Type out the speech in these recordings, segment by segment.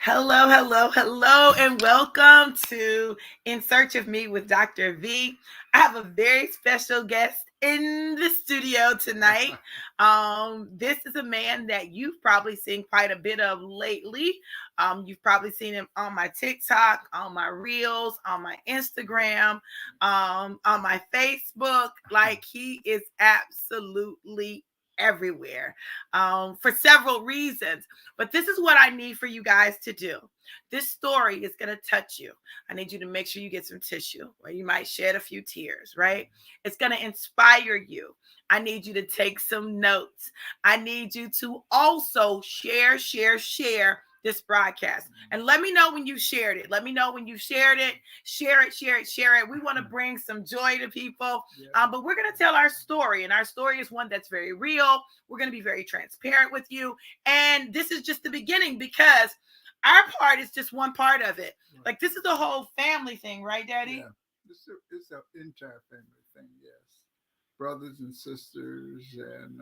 Hello, hello, hello, and welcome to In Search of Me with Dr. V. I have a very special guest in the studio tonight. This is a man that you've probably seen quite a bit of lately. You've probably seen him on my TikTok, on my Reels, on my Instagram, on my Facebook. Like he is absolutely everywhere for several reasons. But this is what I need for you guys to do. This story is going to touch you. I need you to make sure you get some tissue, or you might shed a few tears, right? It's going to inspire you. I need you to take some notes. I need you to also share this broadcast. And let me know when you shared it. Let me know when you shared it. Share it. We want to bring some joy to people. But we're going to tell our story. And our story is one that's very real. We're going to be very transparent with you. And this is just the beginning, because our part is just one part of it. Right. Like, this is a whole family thing, right, Daddy? Yeah, it's an entire family thing, yes. Brothers and sisters and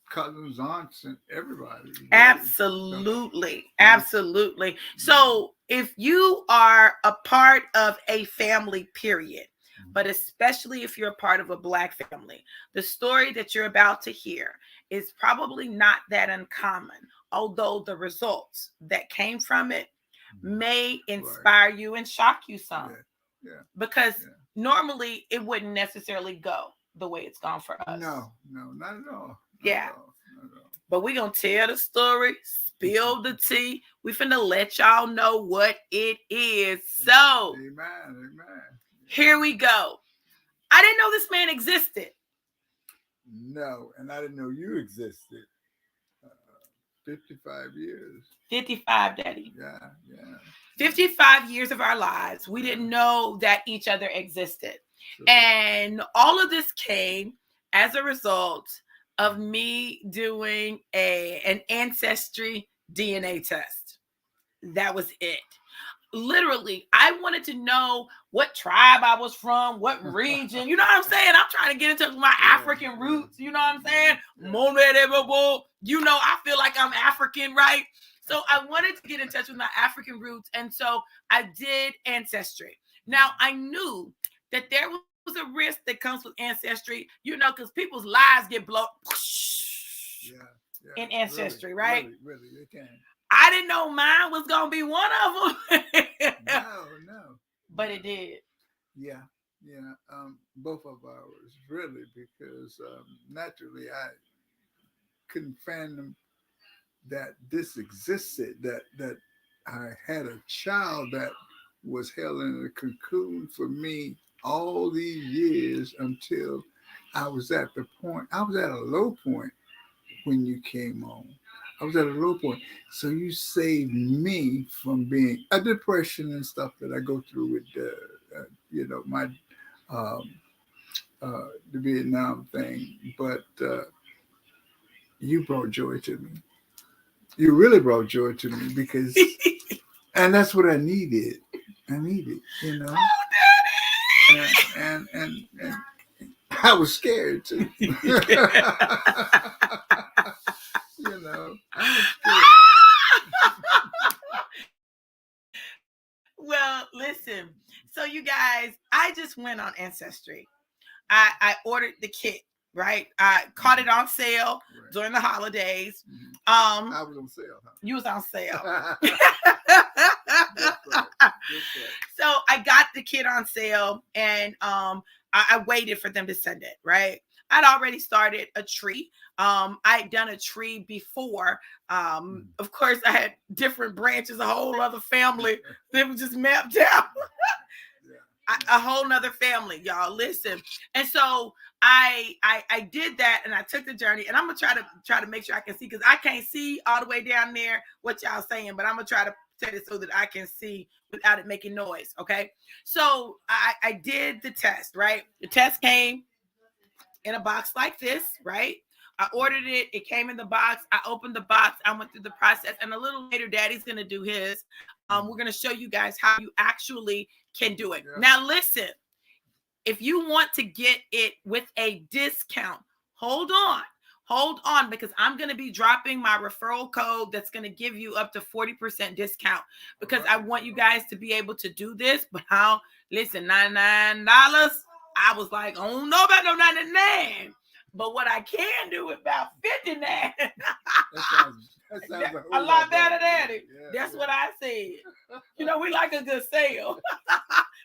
cousins, aunts, and everybody. Absolutely. Absolutely. So if you are a part of a family, period, but especially if you're a part of a Black family, the story that you're about to hear is probably not that uncommon, although the results that came from it may inspire you and shock you some. Because normally it wouldn't necessarily go the way it's gone for us. No, not at all. Yeah. But we're going to tell the story, spill the tea. We finna let y'all know what it is. So, Amen. Here we go. I didn't know this man existed. No, and I didn't know you existed. 55 years. 55, Daddy. Yeah. 55 years of our lives. We didn't know that each other existed. Sure. And all of this came as a result of me doing an ancestry DNA test. That was it. Literally, I wanted to know what tribe I was from, what region. You know what I'm saying? I'm trying to get in touch with my African roots. You know what I'm saying? You know, I feel like I'm African, right? So I wanted to get in touch with my African roots. And so I did ancestry. Now, I knew that there was a risk that comes with ancestry, you know, because people's lives get blown in ancestry, really, right? Really, they can. I didn't know mine was going to be one of them. No. But it did. Yeah. Both of ours, really, because naturally I couldn't fathom that this existed, that I had a child that was held in a cocoon for me all these years until I was at a low point when you came on. I was at a low point. So you saved me from being a depression and stuff that I go through with, my the Vietnam thing. But you brought joy to me. You really brought joy to me because, and that's what I needed. You know. Oh, Daddy! And I was scared too. You know, I was scared. Well, listen. So you guys, I just went on Ancestry. I ordered the kit, right? I caught it on sale during the holidays. I was on sale. Huh? You was on sale. So I got the kit on sale, and I waited for them to send it, right? I'd already started a tree. I'd done a tree before. Of course, I had different branches, a whole other family that was just mapped out. A whole nother family, y'all. Listen. And so I did that, and I took the journey, and I'm gonna try to make sure I can see, because I can't see all the way down there what y'all saying, but I'm gonna try to set it so that I can see without it making noise. Okay. So I did the test, right? The test came in a box like this, right? I ordered it. It came in the box. I opened the box. I went through the process. And a little later, Daddy's going to do his. We're going to show you guys how you actually can do it. Yeah. Now, listen, if you want to get it with a discount, hold on. hold on, because I'm going to be dropping my referral code that's going to give you up to 40% discount, because I want you guys to be able to do this. But listen, $99. I was like, I don't know about no 99, but what I can do is about 59. That sounds a lot better than it. Yeah, That's what I said. You know, we like a good sale.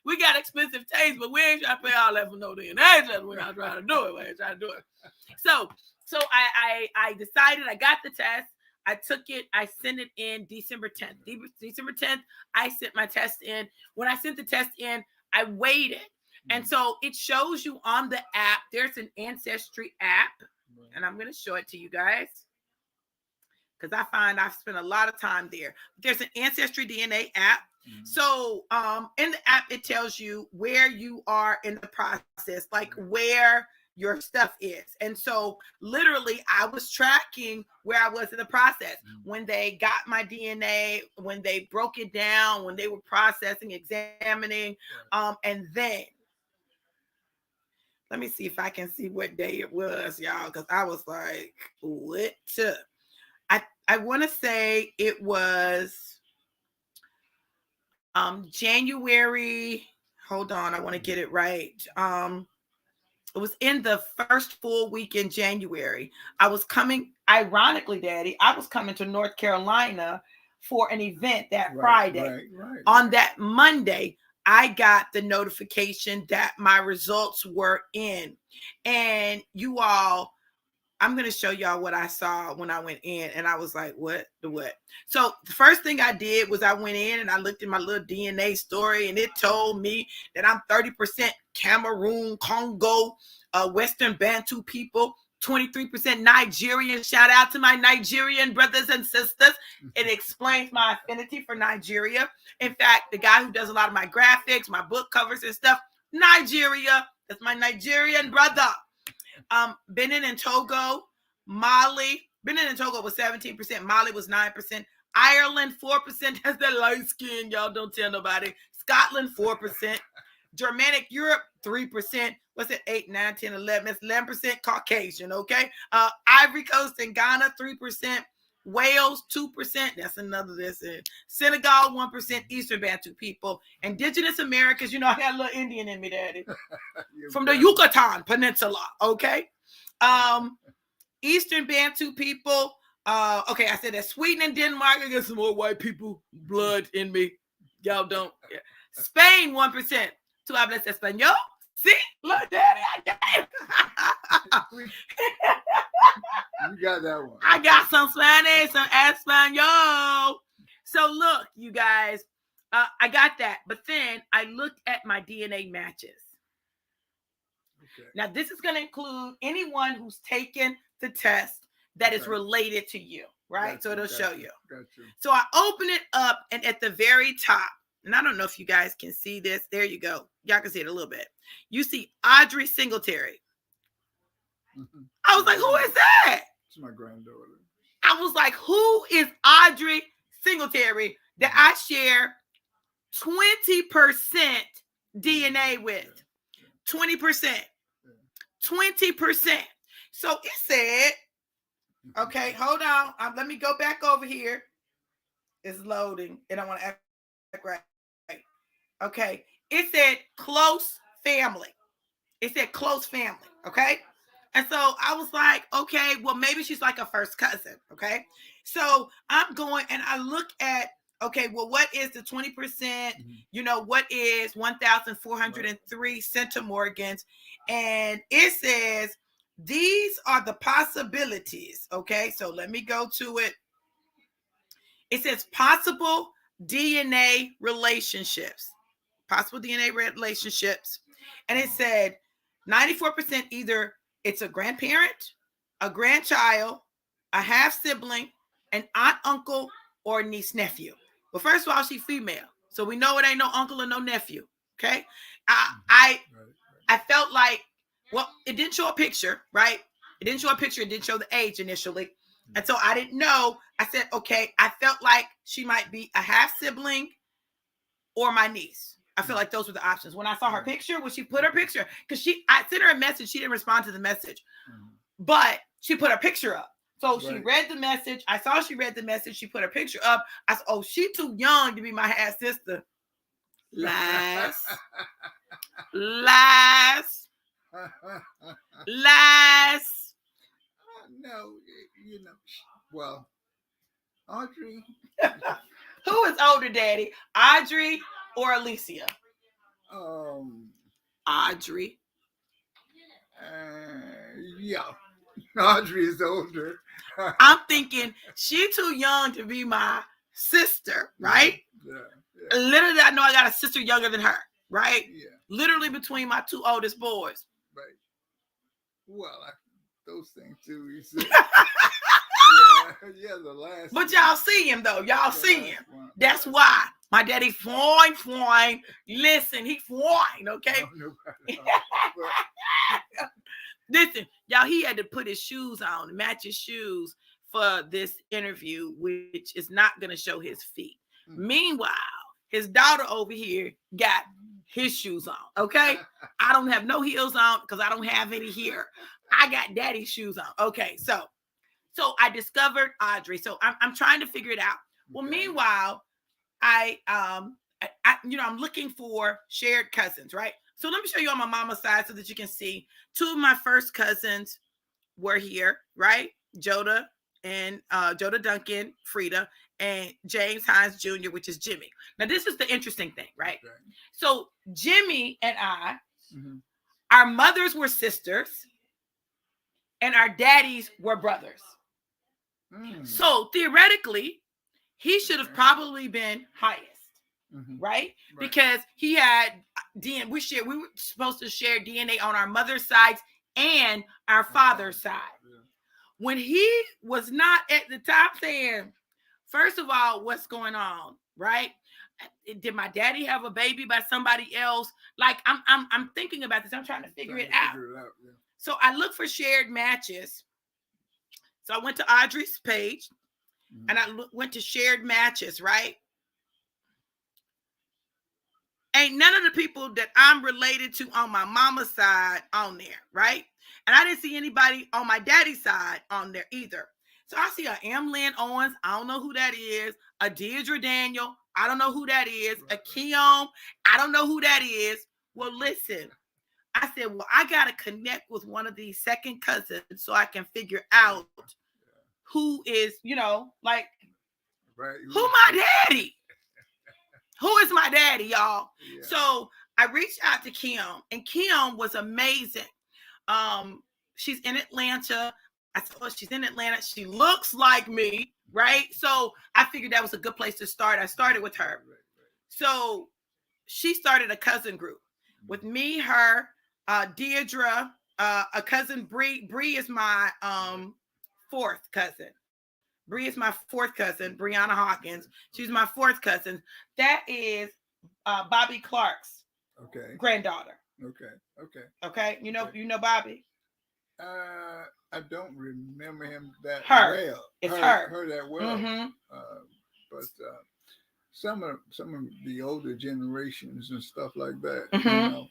We got expensive taste, but we ain't trying to pay all that for no DNA. We're not trying to do it. We ain't trying to do it. So I decided, I got the test. I took it. I sent it in December 10th. December 10th, I sent my test in. When I sent the test in, I waited. And so it shows you on the app, there's an Ancestry app. And I'm going to show it to you guys, because I find I've spent a lot of time there. There's an Ancestry DNA app. Mm-hmm. So in the app, it tells you where you are in the process, like where your stuff is. And so literally I was tracking where I was in the process. When they got my DNA, when they broke it down, when they were processing, examining, and then let me see if I can see what day it was, y'all, because I was like, what? I want to say it was January. Hold on, I want to get it right. It was in the first full week in January. I was coming, ironically, Daddy, I was coming to North Carolina for an event that Friday. On that Monday, I got the notification that my results were in. And you all, I'm going to show y'all what I saw when I went in. And I was like, what? So the first thing I did was I went in and I looked at my little DNA story, and it told me that I'm 30% Cameroon, Congo, Western Bantu people, 23% Nigerian. Shout out to my Nigerian brothers and sisters. It explains my affinity for Nigeria. In fact, the guy who does a lot of my graphics, my book covers and stuff, Nigeria. That's my Nigerian brother. Benin and Togo, Mali. Benin and Togo was 17%. Mali was 9%. Ireland, 4%. That's the light skin. Y'all don't tell nobody. Scotland, 4%. Germanic Europe, 3%. What's it? 8, 9, 10, 11. It's 11% Caucasian, okay? Ivory Coast and Ghana, 3%. Wales, 2%. That's another this. Senegal, 1%. Eastern Bantu people. Indigenous Americans. You know, I got a little Indian in me, Daddy. From the Yucatan Peninsula, okay? Eastern Bantu people. Okay, I said that. Sweden and Denmark. I get some more white people blood in me. Y'all don't. Yeah. Spain, 1%. Tú hablas español? See? Look, Daddy, I got it. You got that one. I got some Spanish, some Espanol. So look, you guys, I got that. But then I looked at my DNA matches. Okay. Now, this is going to include anyone who's taken the test that is related to you, right? Gotcha, so it'll show you. Gotcha. So I open it up, and at the very top, and I don't know if you guys can see this. There you go. Y'all can see it a little bit. You see Audrey Singletary. Mm-hmm. I was like, who is that? It's my granddaughter. I was like, who is Audrey Singletary that I share 20% DNA with? 20%. 20%. So it said, okay, hold on. Let me go back over here. It's loading. And I want to act right. Okay. It said close family. It said close family. Okay. And so I was like, okay, well, maybe she's like a first cousin. Okay. So I'm going and I look at, okay, well, what is the 20%? Mm-hmm. You know, what is 1,403 centimorgans? And it says, these are the possibilities. Okay. So let me go to it. It says possible DNA relationships. Possible DNA relationships. And it said 94% either it's a grandparent, a grandchild, a half sibling, an aunt, uncle, or niece, nephew. Well, first of all, she's female. So we know it ain't no uncle or no nephew. Okay. I felt like, well, it didn't show a picture, right? It didn't show a picture. It didn't show the age initially. And so I didn't know. I said, okay, I felt like she might be a half sibling or my niece. I feel like those were the options. When I saw her picture, when she put her picture, because I sent her a message, she didn't respond to the message. But she put a picture up. So she Right. read the message. I saw she read the message. She put a picture up. I said, oh, she too young to be my half sister. Lies. Lies. Lies. No, you know, well, Audrey. Who is older, Daddy? Audrey or Alicia? Audrey. Yeah, Audrey is older. I'm thinking she too young to be my sister, right? Yeah. Literally, I know I got a sister younger than her, right? Yeah. Literally between my two oldest boys. Right. Well, those things too. He said, yeah, the last. But y'all see him though. Y'all see him. One. That's why my daddy fine. Listen, he fine, okay? Listen, y'all, he had to put his shoes on, match his shoes for this interview, which is not going to show his feet. Mm-hmm. Meanwhile, his daughter over here got his shoes on, okay? I don't have no heels on because I don't have any here. I got daddy's shoes on. Okay, so I discovered Audrey. So I'm trying to figure it out. Well, meanwhile, I'm looking for shared cousins, right? So let me show you on my mama's side so that you can see. Two of my first cousins were here, right? Joda Duncan, Frida, and James Hines Jr., which is Jimmy. Now, this is the interesting thing, right? Okay. So Jimmy and I, our mothers were sisters, and our daddies were brothers. So theoretically, he should have probably been highest. Right? Because he had DNA. We were supposed to share DNA on our mother's sides and our father's side. Yeah. When he was not at the top saying, first of all, what's going on? Right? Did my daddy have a baby by somebody else? Like I'm thinking about this. I'm trying to figure it out. Yeah. So I look for shared matches. So I went to Audrey's page and I went to shared matches, right? Ain't none of the people that I'm related to on my mama's side on there, right? And I didn't see anybody on my daddy's side on there either. So I see a M. Lynn Owens. I don't know who that is. A Deirdre Daniel. I don't know who that is. A Keon. I don't know who that is. Well, listen. I said, well, I got to connect with one of these second cousins so I can figure out who is, who my daddy? Who is my daddy, y'all? Yeah. So I reached out to Kim, and Kim was amazing. She's in Atlanta. I said, oh, she's in Atlanta. She looks like me, right? So I figured that was a good place to start. I started with her. So she started a cousin group with me, her, Deirdre, a cousin, Bree. Bree is my fourth cousin. Bree is my fourth cousin, Brianna Hawkins. She's my fourth cousin. That is Bobby Clark's granddaughter. Okay. You know Bobby? I don't remember him that well. It's her. Her that well. But some of the older generations and stuff like that,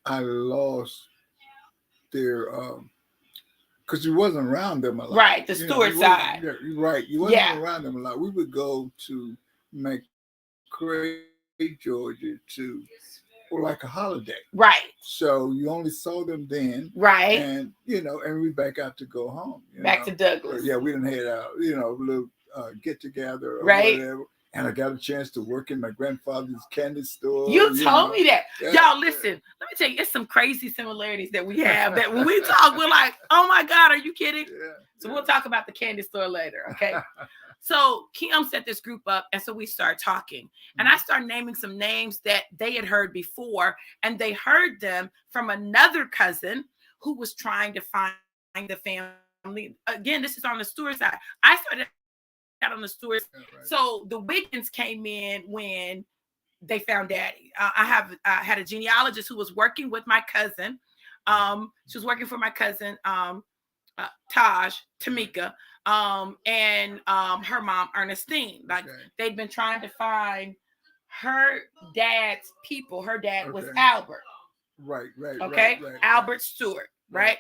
I lost their because you wasn't around them a lot. Right, the Stewart side. Right, you wasn't around them a lot. We would go to McRae, Georgia, for like a holiday. Right. So you only saw them then. Right. And, and we back out to go home. Back to Douglas. Yeah, we didn't head out, a little get together or right. whatever. And I got a chance to work in my grandfather's candy store. You told me that. Yeah. Y'all, listen, let me tell you, it's some crazy similarities that we have that when we talk, we're like, oh my God, are you kidding? Yeah. So we'll talk about the candy store later, okay? So Kim set this group up, and so we start talking. And I started naming some names that they had heard before, and they heard them from another cousin who was trying to find the family. Again, this is on the Stewart side. I started out on the Stewarts. Yeah, right. So the Wiggins came in when they found daddy. I had a genealogist who was working with my cousin. She was working for my cousin, Tamika, and her mom, Ernestine. Like they'd been trying to find her dad's people. Her dad was Albert. Right. Okay. Right. Albert Stewart. Right.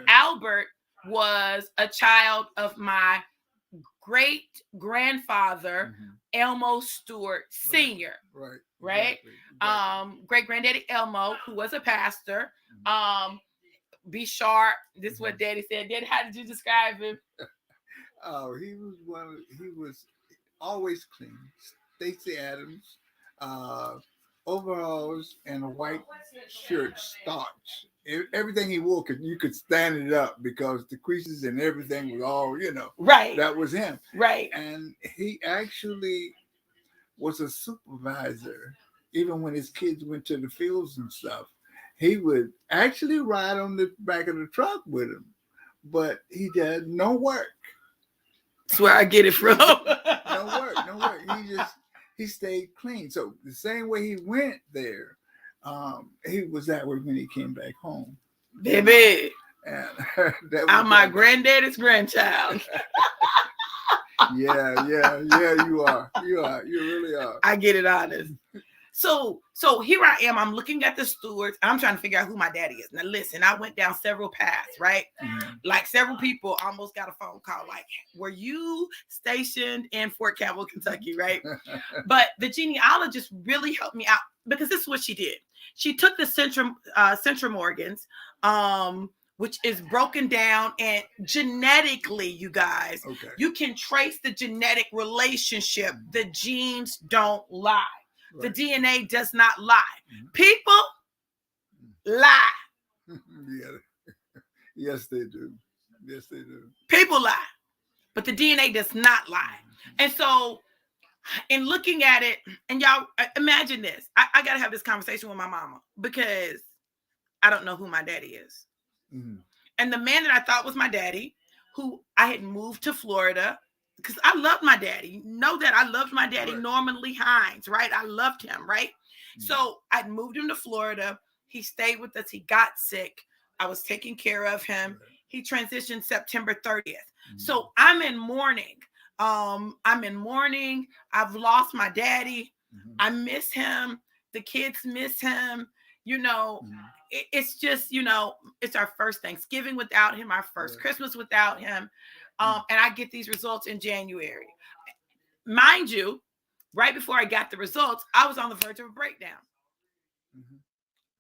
Albert was a child of my great grandfather, Elmo Stewart Sr. Right. Exactly. Great granddaddy Elmo, who was a pastor. Be sharp. This is what Daddy said. Daddy, how did you describe him? Oh, he was always clean. Stacey Adams, overalls and a white shirt, starch. Everything he wore, you could stand it up because the creases and everything was all, right. That was him. Right. And he actually was a supervisor. Even when his kids went to the fields and stuff, he would actually ride on the back of the truck with him. But he did no work. That's where I get it from. No work. He stayed clean. So the same way he went there, he was that way when he came back home. Baby. And I'm my granddaddy's grandchild. Yeah, you are. You really are. I get it honest. So here I am. I'm looking at the stewards. I'm trying to figure out who my daddy is. Now listen, I went down several paths, right? Like several people almost got a phone call. Like, were you stationed in Fort Campbell, Kentucky, right? But the genealogist really helped me out because this is what she did. She took the centrum organs, which is broken down, and genetically, you guys, you can trace the genetic relationship. The genes don't lie. Right. The DNA does not lie. People lie. Yes, they do. People lie, but the DNA does not lie. And so, in looking at it, and y'all imagine this, I got to have this conversation with my mama because I don't know who my daddy is. And the man that I thought was my daddy, who I had moved to Florida, because I loved my daddy. Know that I loved my daddy, Norman Lee Hines, right? I loved him, right? So I'd moved him to Florida. He stayed with us. He got sick. I was taking care of him. He transitioned September 30th. So I'm in mourning. I've lost my daddy. I miss him. The kids miss him. It's just, it's our first Thanksgiving without him, our first Christmas without him. And I get these results in January. Mind you, right before I got the results, I was on the verge of a breakdown.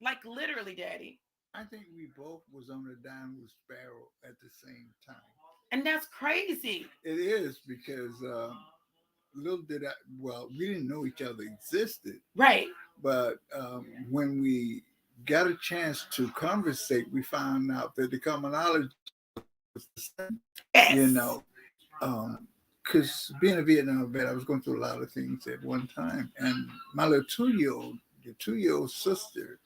Like literally, Daddy. I think we both was on a downward spiral at the same time. And that's crazy. It is because we didn't know each other existed. Right. But when we got a chance to conversate, we found out that the commonality was the same. Yes. Because being a Vietnam vet, I was going through a lot of things at one time. And my little two-year-old sister,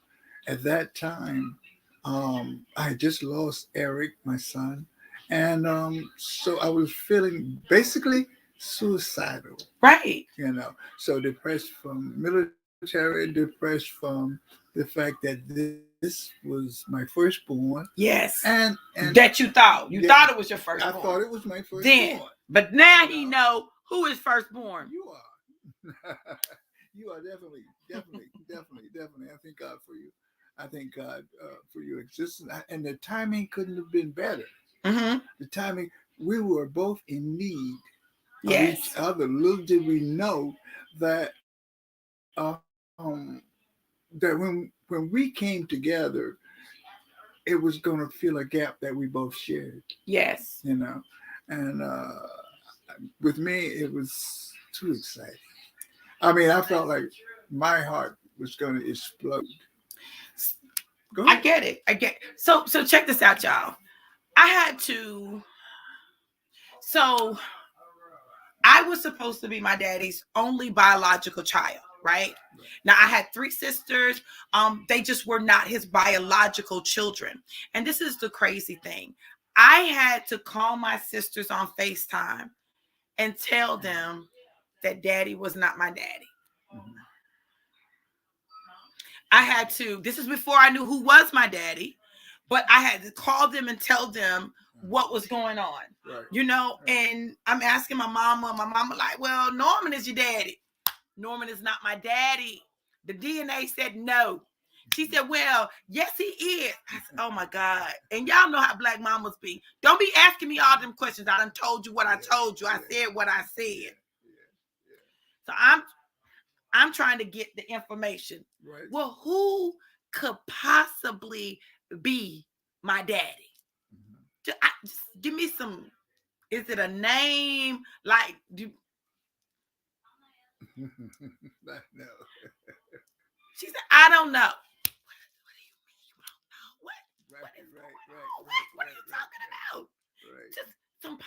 at that time, I had just lost Eric, my son. And so I was feeling basically suicidal. Right. So depressed from military, depressed from the fact that this was my firstborn. Yes. And that you thought. You thought it was your firstborn. I thought it was my firstborn. Then, but now he know who is firstborn. You are. You are definitely. I thank God for you. I thank God for your existence. And the timing couldn't have been better. The timing, we were both in need of each other. Little did we know that that when we came together, it was going to fill a gap that we both shared. Yes. And with me, it was too exciting. I mean, I felt like my heart was going to explode. I get it. So check this out, y'all. I was supposed to be my daddy's only biological child, right? Now I had 3 sisters. They just were not his biological children. And this is the crazy thing. I had to call my sisters on FaceTime and tell them that daddy was not my daddy. I had to, this is before I knew who was my daddy, but I had to call them and tell them what was going on, and I'm asking my mama like, well, Norman is your daddy. Norman is not my daddy. The DNA said no. She said, well, yes, he is. I said, oh my God. And y'all know how black mamas be. Don't be asking me all them questions. I done told you what I told you. I said what I said. So I'm trying to get the information. Right. Well, who could possibly be my daddy? Just give me some. Is it a name? Like, No. She said, I don't know. What do you mean you don't know? What are you talking about? Right. Just some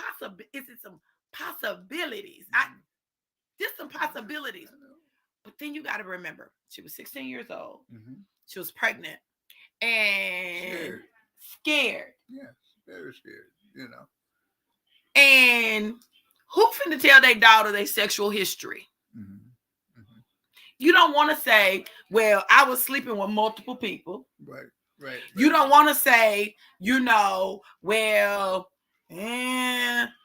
is it some possibilities? Just some possibilities. But then you got to remember, she was 16 years old. She was pregnant and scared. Yes, very scared, And who finna tell their daughter their sexual history? You don't want to say, well, I was sleeping with multiple people. Right. You don't want to say, well,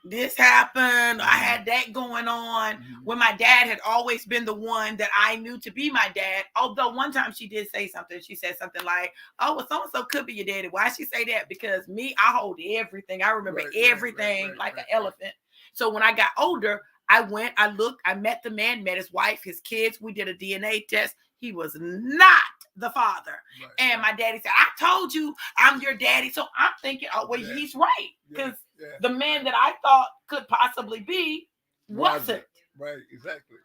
this happened. I had that going on. When my dad had always been the one that I knew to be my dad. Although one time she did say something. She said something like, oh, well, so-and-so could be your daddy. Why she say that? Because me, I hold everything. I remember everything like an elephant. So when I got older, I went, I looked, I met the man, met his wife, his kids. We did a DNA test. He was not the father. And my daddy said, I told you I'm your daddy. So I'm thinking, oh, well, he's right. Because the man that I thought could possibly be wasn't. Right, exactly.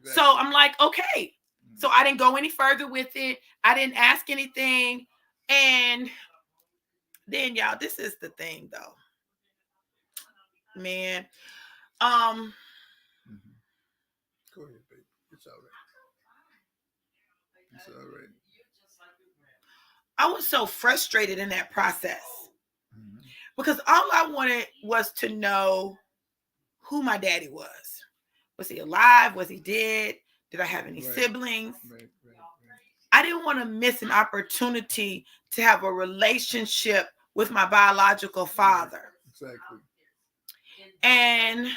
So I'm like, okay. So I didn't go any further with it. I didn't ask anything. And then, y'all, this is the thing, though. Man. Go ahead, baby. It's all right. It's all right. I was so frustrated in that process because all I wanted was to know who my daddy was. Was he alive? Was he dead? Did I have any siblings? Right. I didn't want to miss an opportunity to have a relationship with my biological father. Exactly. And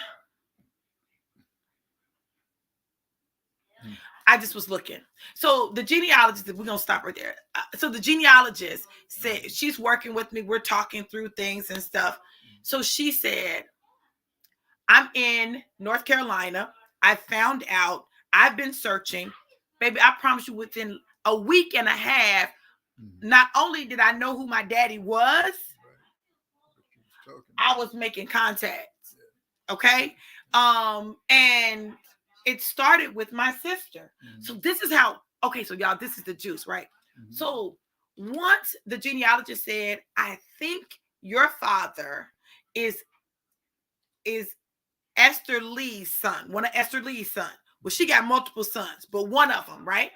I just was looking. So the genealogist, we're going to stop right there. So the genealogist said, she's working with me. We're talking through things and stuff. So she said, I'm in North Carolina. I found out. I've been searching. Baby, I promise you within a week and a half, not only did I know who my daddy was, I was making contacts. Okay? And it started with my sister. So this is how, okay, so y'all, this is the juice, right? So once the genealogist said, I think your father is Esther Lee's son, one of Esther Lee's sons. Well, she got multiple sons, but one of them, right?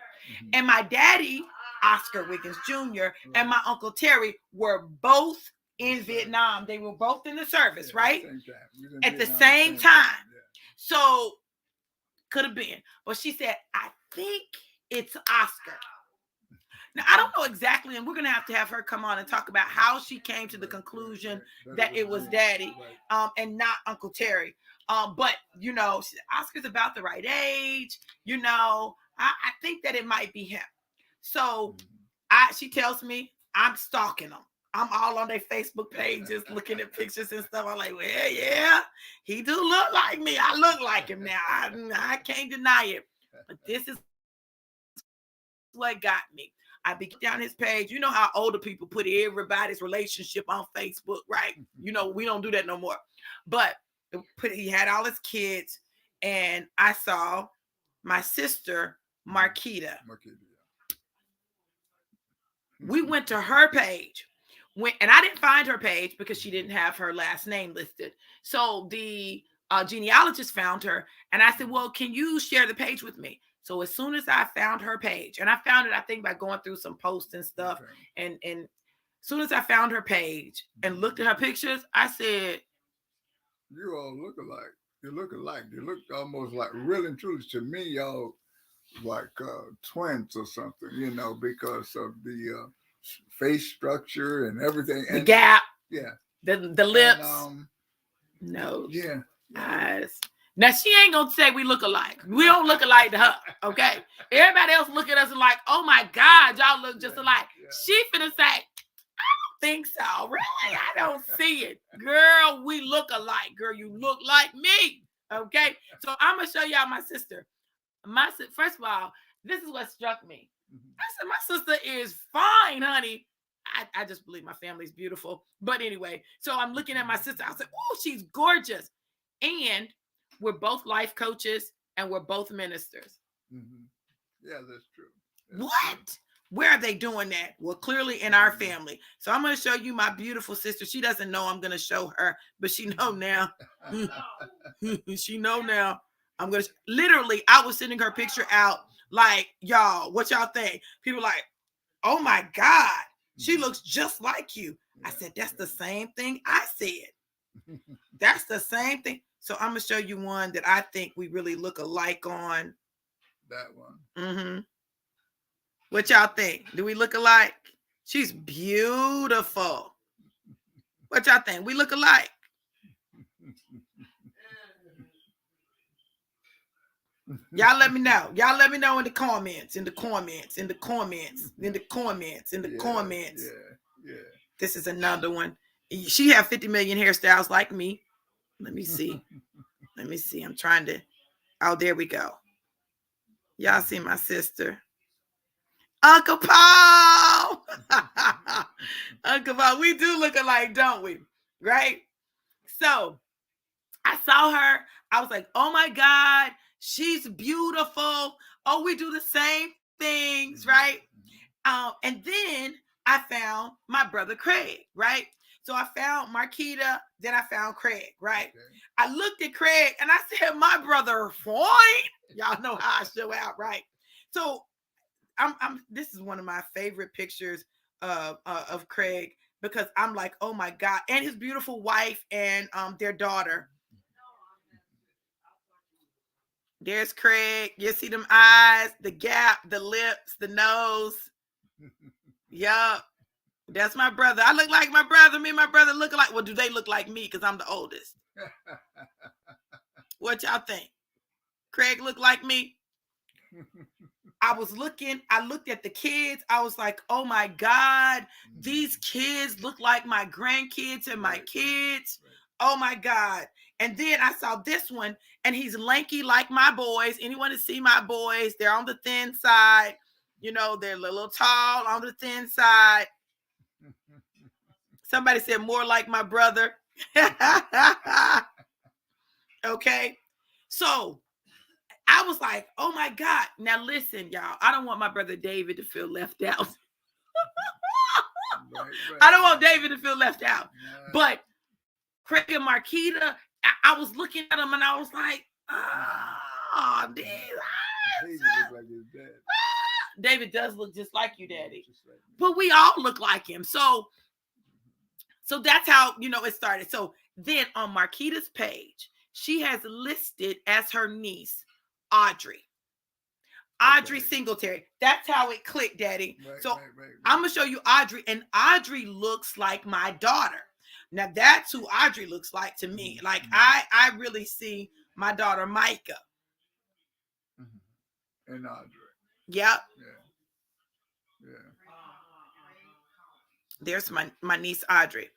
And my daddy, Oscar Wiggins Jr., and my uncle Terry were both in Vietnam. They were both in the service, right? At the same time. So could have been. But she said, I think it's Oscar. Now, I don't know exactly, and we're going to have her come on and talk about how she came to the conclusion that it was daddy and not Uncle Terry. But, Oscar's about the right age. I think that it might be him. So she tells me I'm stalking them. I'm all on their Facebook pages looking at pictures and stuff. I'm like, well, yeah, he do look like me. I look like him now. I can't deny it. But this is what got me. I be down his page. You know how older people put everybody's relationship on Facebook, right? We don't do that no more. But he had all his kids, and I saw my sister, Marquita. We went to her page. And I didn't find her page because she didn't have her last name listed. So the genealogist found her, and I said, well, can you share the page with me? So as soon as I found her page, and I found it, I think, by going through some posts and stuff, and as soon as I found her page and looked at her pictures, I said, you all look alike. You look alike. You look almost like, really and truly, to me, y'all like twins or something, because of the face structure and everything. The gap. Yeah. The lips. And, nose. Yeah. Eyes. Now, she ain't going to say we look alike. We don't look alike to her, okay? Everybody else look at us and like, oh, my God, y'all look just alike. Yeah. She finna say, I don't think so. Really? I don't see it. Girl, we look alike. Girl, you look like me, okay? So I'm going to show y'all my sister. First of all, this is what struck me. I said, my sister is fine, honey. I just believe my family's beautiful. But anyway, so I'm looking at my sister. I said, oh, she's gorgeous. And we're both life coaches and we're both ministers. Mm-hmm. Yeah, that's true. What? True. Where are they doing that? Well, clearly in our family. So I'm going to show you my beautiful sister. She doesn't know I'm going to show her, but she know now. She know now. I'm going to literally, I was sending her picture out like, y'all, what y'all think? People like, oh my God, she looks just like you. I said, that's the same thing I said. That's the same thing. So I'm going to show you one that I think we really look alike on. That one. Mm-hmm. What y'all think? Do we look alike? She's beautiful. What y'all think? We look alike. Y'all let me know. Y'all let me know in the comments. In the comments. Yeah. This is another one. She have 50 million hairstyles like me. Let me see. I'm trying to. Oh, there we go. Y'all see my sister. Uncle Paul. Uncle Paul. We do look alike, don't we? Right? So I saw her. I was like, oh my God, she's beautiful. Oh, we do the same things, right? And then I found my brother Craig, right? So I found Marquita, then I found Craig, right? Okay. I looked at Craig and I said, my brother fine. Y'all know how I show out, right? So this is one of my favorite pictures of Craig because I'm like, oh my God, and his beautiful wife and their daughter. There's Craig. You see them eyes, the gap, the lips, the nose. Yup. That's my brother. I look like my brother. Me and my brother look alike. Well, do they look like me? Because I'm the oldest. What y'all think? Craig look like me? I looked at the kids. I was like, oh my God, these kids look like my grandkids and my kids. Oh my God. And then I saw this one and he's lanky like my boys. Anyone to see my boys? They're on the thin side. You know, they're a little tall on the thin side. Somebody said more like my brother. Okay. So I was like, oh my God. Now listen, y'all. I don't want my brother David to feel left out. Right. I don't want David to feel left out. Yeah. But Craig and Marquita, I was looking at them and I was like, oh, these David looks like his dad. David does look just like you, Daddy. Like but we all look like him. So that's how, it started. So then on Marquita's page, she has listed as her niece, Audrey. Audrey Singletary. That's how it clicked, Daddy. Right. I'm going to show you Audrey. And Audrey looks like my daughter. Now, that's who Audrey looks like to me. Like, I really see my daughter, Micah. And Audrey. Yep. Yeah. There's my niece, Audrey.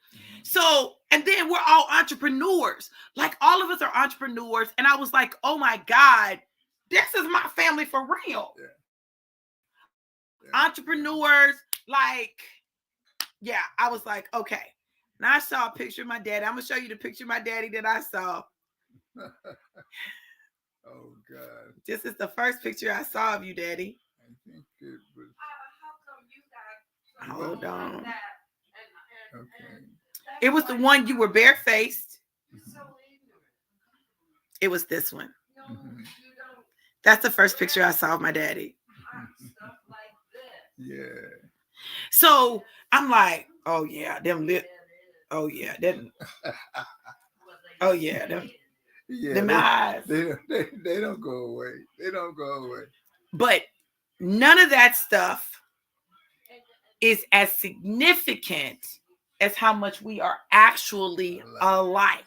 So, and then we're all entrepreneurs. Like, all of us are entrepreneurs. And I was like, oh my God, this is my family for real. Yeah. Entrepreneurs, like, yeah, I was like, okay. Now I saw a picture of my daddy. I'm going to show you the picture of my daddy that I saw. Oh, God. This is the first picture I saw of you, Daddy. I think it was. How come you got? Hold on. Okay. It was the one you were barefaced. It was this one. Mm-hmm. That's the first picture I saw of my daddy. Yeah. So I'm like, oh yeah, them lip. Oh yeah, them. Oh yeah, them. Yeah, them eyes. They don't go away. They don't go away. But none of that stuff is as significant as how much we are actually alike.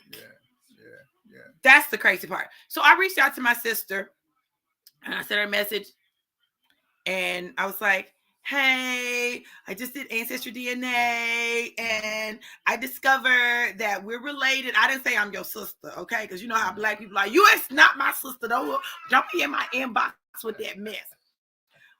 That's the crazy part. So I reached out to my sister and I sent her a message and I was like, hey, I just did Ancestry DNA and I discovered that we're related. I didn't say I'm your sister, okay? Because you know how Black people are like, you is not my sister. Don't be in my inbox with that mess.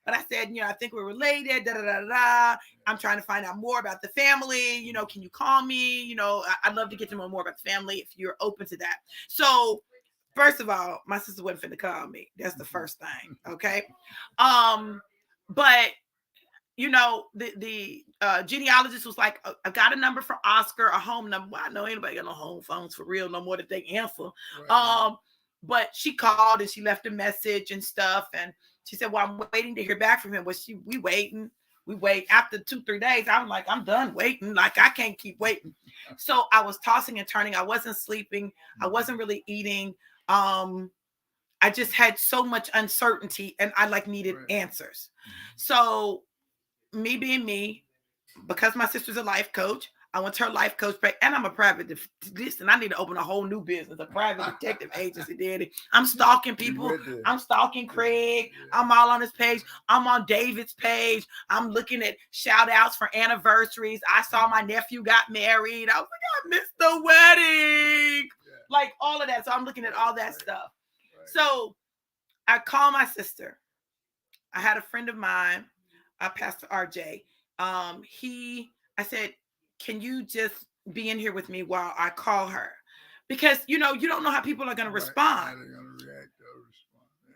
But I said, I think we're related, I'm trying to find out more about the family. Can you call me? I'd love to get to know more about the family if you're open to that. So first of all, my sister wasn't finna call me. That's the first thing, okay? But the genealogist was like, I got a number for Oscar, a home number. Well, I know anybody got no home phones for real no more that they answer. Right. But she called and she left a message and stuff. And she said, well, I'm waiting to hear back from him. Well, we waiting. We wait. After 2-3 days, I'm like, I'm done waiting. Like, I can't keep waiting. So I was tossing and turning. I wasn't sleeping. I wasn't really eating. I just had so much uncertainty and I needed answers. So me being me, because my sister's a life coach, I went to her life coach, and I'm a private listen. I need to open a whole new business, a private detective agency. Daddy, I'm stalking people. I'm stalking Craig. I'm all on his page. I'm on David's page. I'm looking at shout outs for anniversaries. I saw my nephew got married. I was like, I missed the wedding. Like all of that. So I'm looking at all that stuff. So I called my sister. I had a friend of mine, Pastor RJ. I said, can you just be in here with me while I call her? Because, you don't know how people are going to respond. How they're going to react or respond. Yeah,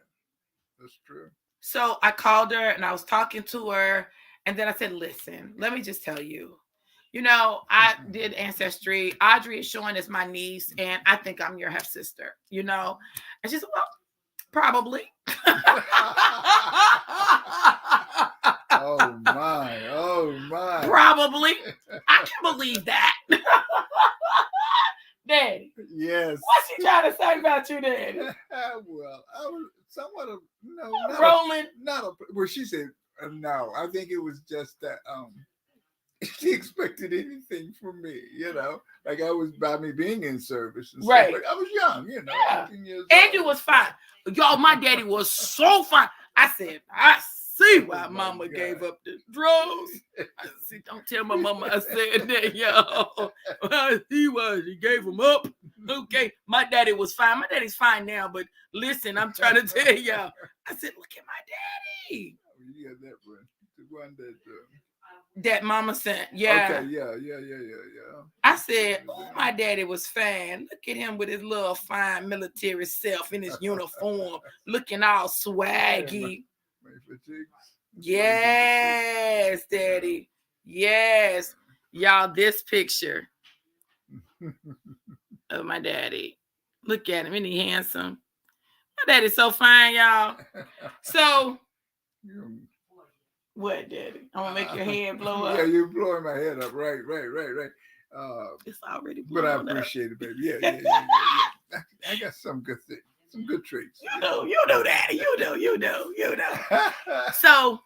that's true. So I called her and I was talking to her. And then I said, listen, let me just tell you, I did Ancestry. Audrey is showing as my niece, and I think I'm your half sister, And she said, well, probably. Oh my. Probably. I can believe that. Daddy. Yes. What's she trying to say about you, Daddy? Well, I was somewhat of rolling. Well, she said no. I think it was just that she expected anything from me, like I was by me being in service and right. stuff. Like I was young, 18 years and you was fine. Y'all, my daddy was so fine. I said, I see why Mama gave up the drugs. I see, don't tell my mama I said that, y'all. He gave them up. Okay, my daddy was fine. My daddy's fine now, but listen, I'm trying to tell y'all. I said, look at my daddy. You got that one, the one that Mama sent. Yeah. Okay, yeah. I said, oh, my daddy was fine. Look at him with his little fine military self in his uniform, looking all swaggy. Yes, Daddy. Yes. Y'all, this picture of my daddy. Look at him. Isn't he handsome? My daddy's so fine, y'all. So, what, Daddy? I'm going to make your head blow up. Yeah, you're blowing my head up. Right. It's already blown up. But I appreciate it, baby. Yeah. I got some good things. Some good traits. You know, Daddy. You know. So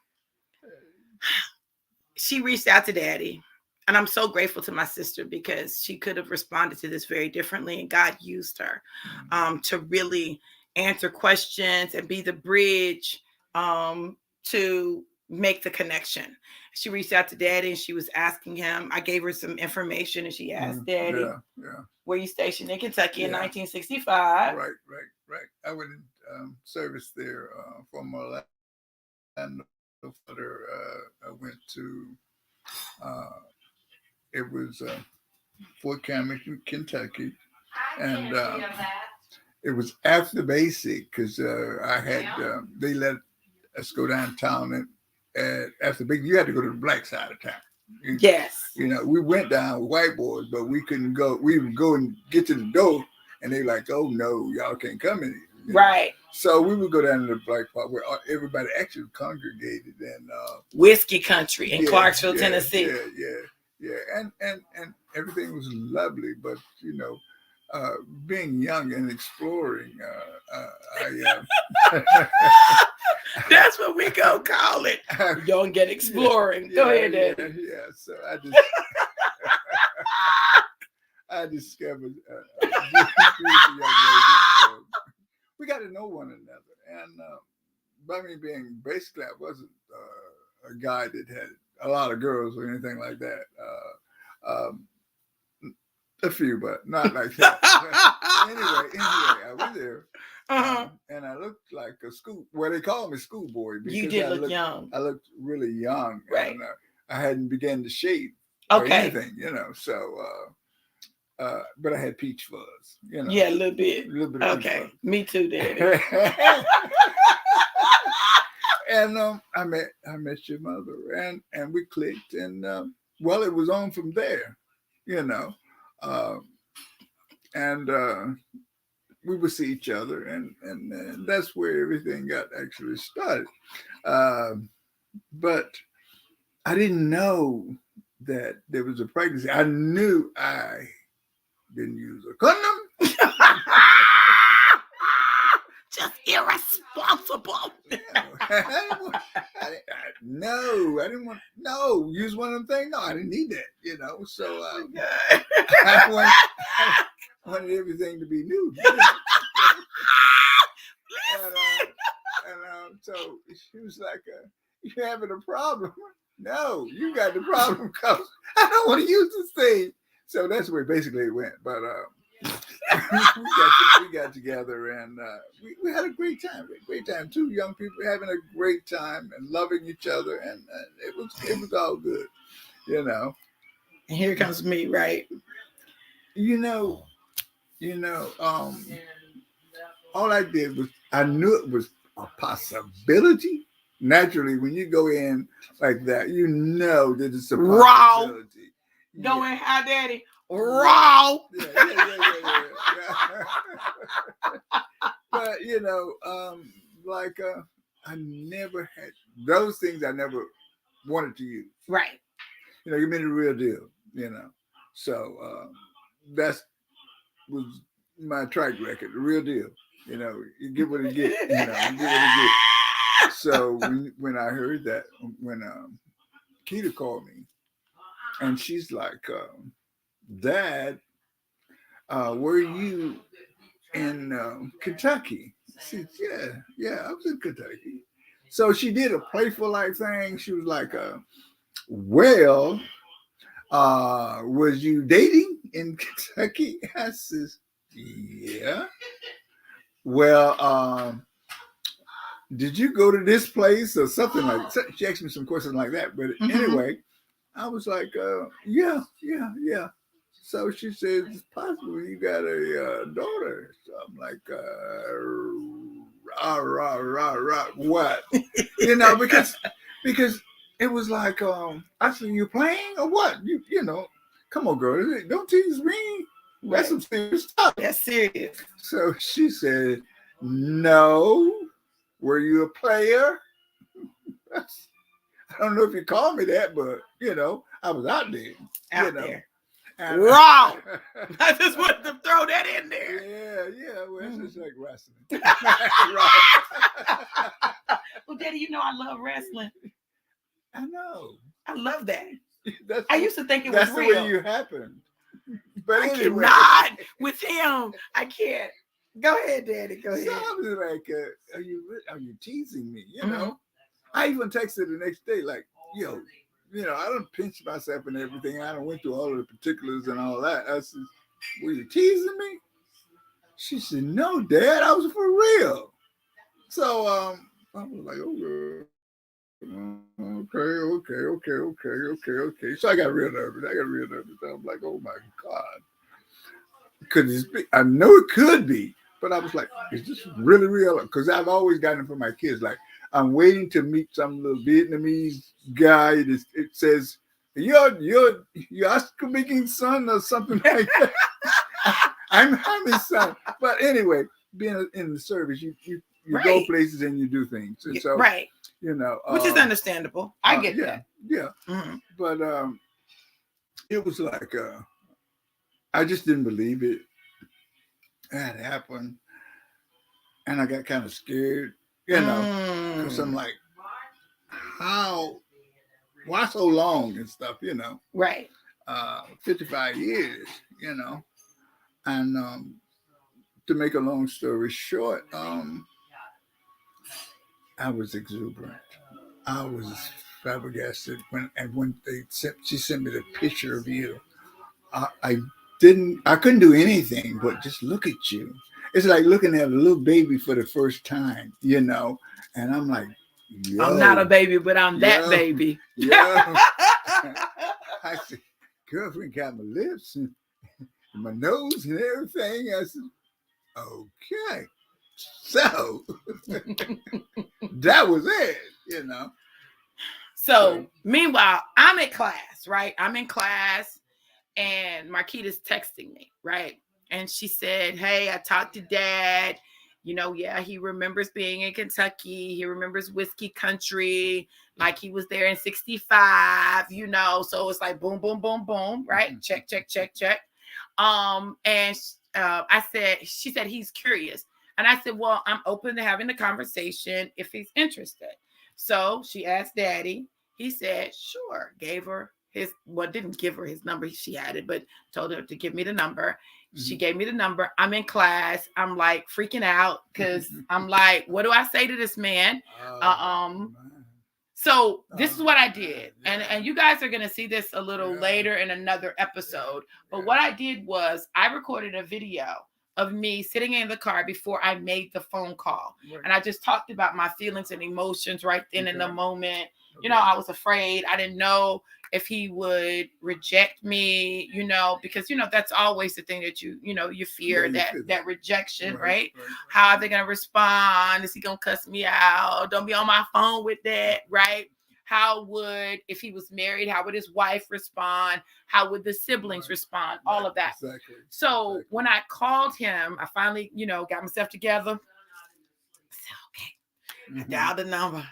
she reached out to Daddy, and I'm so grateful to my sister because she could have responded to this very differently, and God used her to really answer questions and be the bridge to make the connection. She reached out to Daddy and she was asking him. I gave her some information and she asked Daddy, were you stationed in Kentucky in 1965? Right. I went in service there from Orlando. I went to it was Fort Campbell, Kentucky, and it was after basic because I had they let us go downtown and after basic you had to go to the black side of town. Yes. We went down with white boys, but we couldn't go. We would go and get to the door, and they like, "Oh no, y'all can't come in." Right. So we would go down to the black part where everybody actually congregated and whiskey country in Clarksville, Tennessee. Yeah, and everything was lovely, but being young and exploring, that's what we go call it. Young and exploring. Go ahead, Daddy. Yeah. So I just I discovered a beautiful young lady. So we got to know one another. And by me being basically, I wasn't a guy that had a lot of girls or anything like that. A few, but not like that. Anyway, I was there. And I looked like a school. Well, they called me schoolboy because you did look young. I looked really young, right? And, I hadn't begun to shave or anything, So, but I had peach fuzz, Yeah, a little bit. Okay, me too, Daddy. And I met your mother, and we clicked, and well, it was on from there, and we would see each other, and that's where everything got actually started. But I didn't know that there was a pregnancy. I knew I didn't use a condom. Just irresponsible. No, I didn't want. No, use one of them things. No, I didn't need that. So I wanted everything to be new. And so she was like, "You're having a problem." No, you got the problem because I don't want to use this thing. So that's where basically it went. But we got together, and we had a great time. Two young people having a great time and loving each other, and it was all good, And here comes me, right? All I did was I knew it was a possibility. Naturally, when you go in like that, you know that it's a possibility. Going how, Daddy? Raw. Yeah. But I never had those things. I never wanted to use. Right. You mean the real deal. So that's was my track record, the real deal. You get what you get. You get what you get. So when I heard that, when Keita called me, and she's like, "Dad, were you in Kentucky?" I said, "Yeah, I was in Kentucky." So she did a playful like thing. She was like, "Well, was you dating in Kentucky?" I says, "Yeah." Well, did you go to this place or something like that? She asked me some questions like that. But anyway, I was like, yeah. So she says, it's possible you got a daughter. So I'm like, what? Because it was like, I said, you playing or what? You come on, girl, don't tease me. That's some serious stuff. That's serious. So she said, no. Were you a player? I don't know if you called me that, but I was out there. There. Wrong. I just wanted to throw that in there. Yeah. Well, it's just like wrestling. Well, Daddy, I love wrestling. I know. I love that. I used to think it was real. That's the way you happened. But I cannot with him. I can't. Go ahead, Daddy. Go ahead. So I was like, are you teasing me? I even texted the next day, like, yo, I don't pinch myself and everything. I don't went through all of the particulars and all that. I said, were you teasing me? She said, no, Dad, I was for real. So I was like, okay. So I got real nervous. I'm like, oh my God. Could this be? I know it could be, but I was like, is this really real? Because I've always gotten it for my kids. Like, I'm waiting to meet some little Vietnamese guy. It says, you're Oscar-making son or something like that. I'm his son. But anyway, being in the service, you go places and you do things. And so, which is understandable. I get that. Yeah. Mm-hmm. But it was like, I just didn't believe it. That happened. And I got kind of scared, because I'm like, why so long and stuff, Right. 55 years, and to make a long story short, I was exuberant. I was flabbergasted when she sent me the picture of you. I couldn't do anything but just look at you. It's like looking at a little baby for the first time, and I'm like, I'm not a yo, baby, but I'm that yo, baby. yo. I said, girlfriend got my lips and my nose and everything. I said, okay. So that was it. So meanwhile, I'm in class, right? I'm in class and Marquita's texting me, right? And she said, hey, I talked to Dad. Yeah, he remembers being in Kentucky. He remembers whiskey country, like he was there in 65, So it's like boom, boom, boom, boom, right? Check, check, check, check. And she said, he's curious. And I said, well, I'm open to having the conversation if he's interested. So she asked Daddy. He said, sure. Gave her didn't give her his number. She had it, but told her to give me the number. Mm-hmm. She gave me the number. I'm in class. I'm like freaking out because I'm like, what do I say to this man? So this is what I did. And you guys are going to see this a little later in another episode. But what I did was I recorded a video of me sitting in the car before I made the phone call. Right. And I just talked about my feelings and emotions right then in the moment. I was afraid. I didn't know if he would reject me, because, that's always the thing that you fear, that rejection, right? How are they going to respond? Is he going to cuss me out? Don't be on my phone with that, right? If he was married, how would his wife respond? How would the siblings respond? All of that. Exactly. So when I called him, I finally, got myself together. I said, okay, I dialed the number.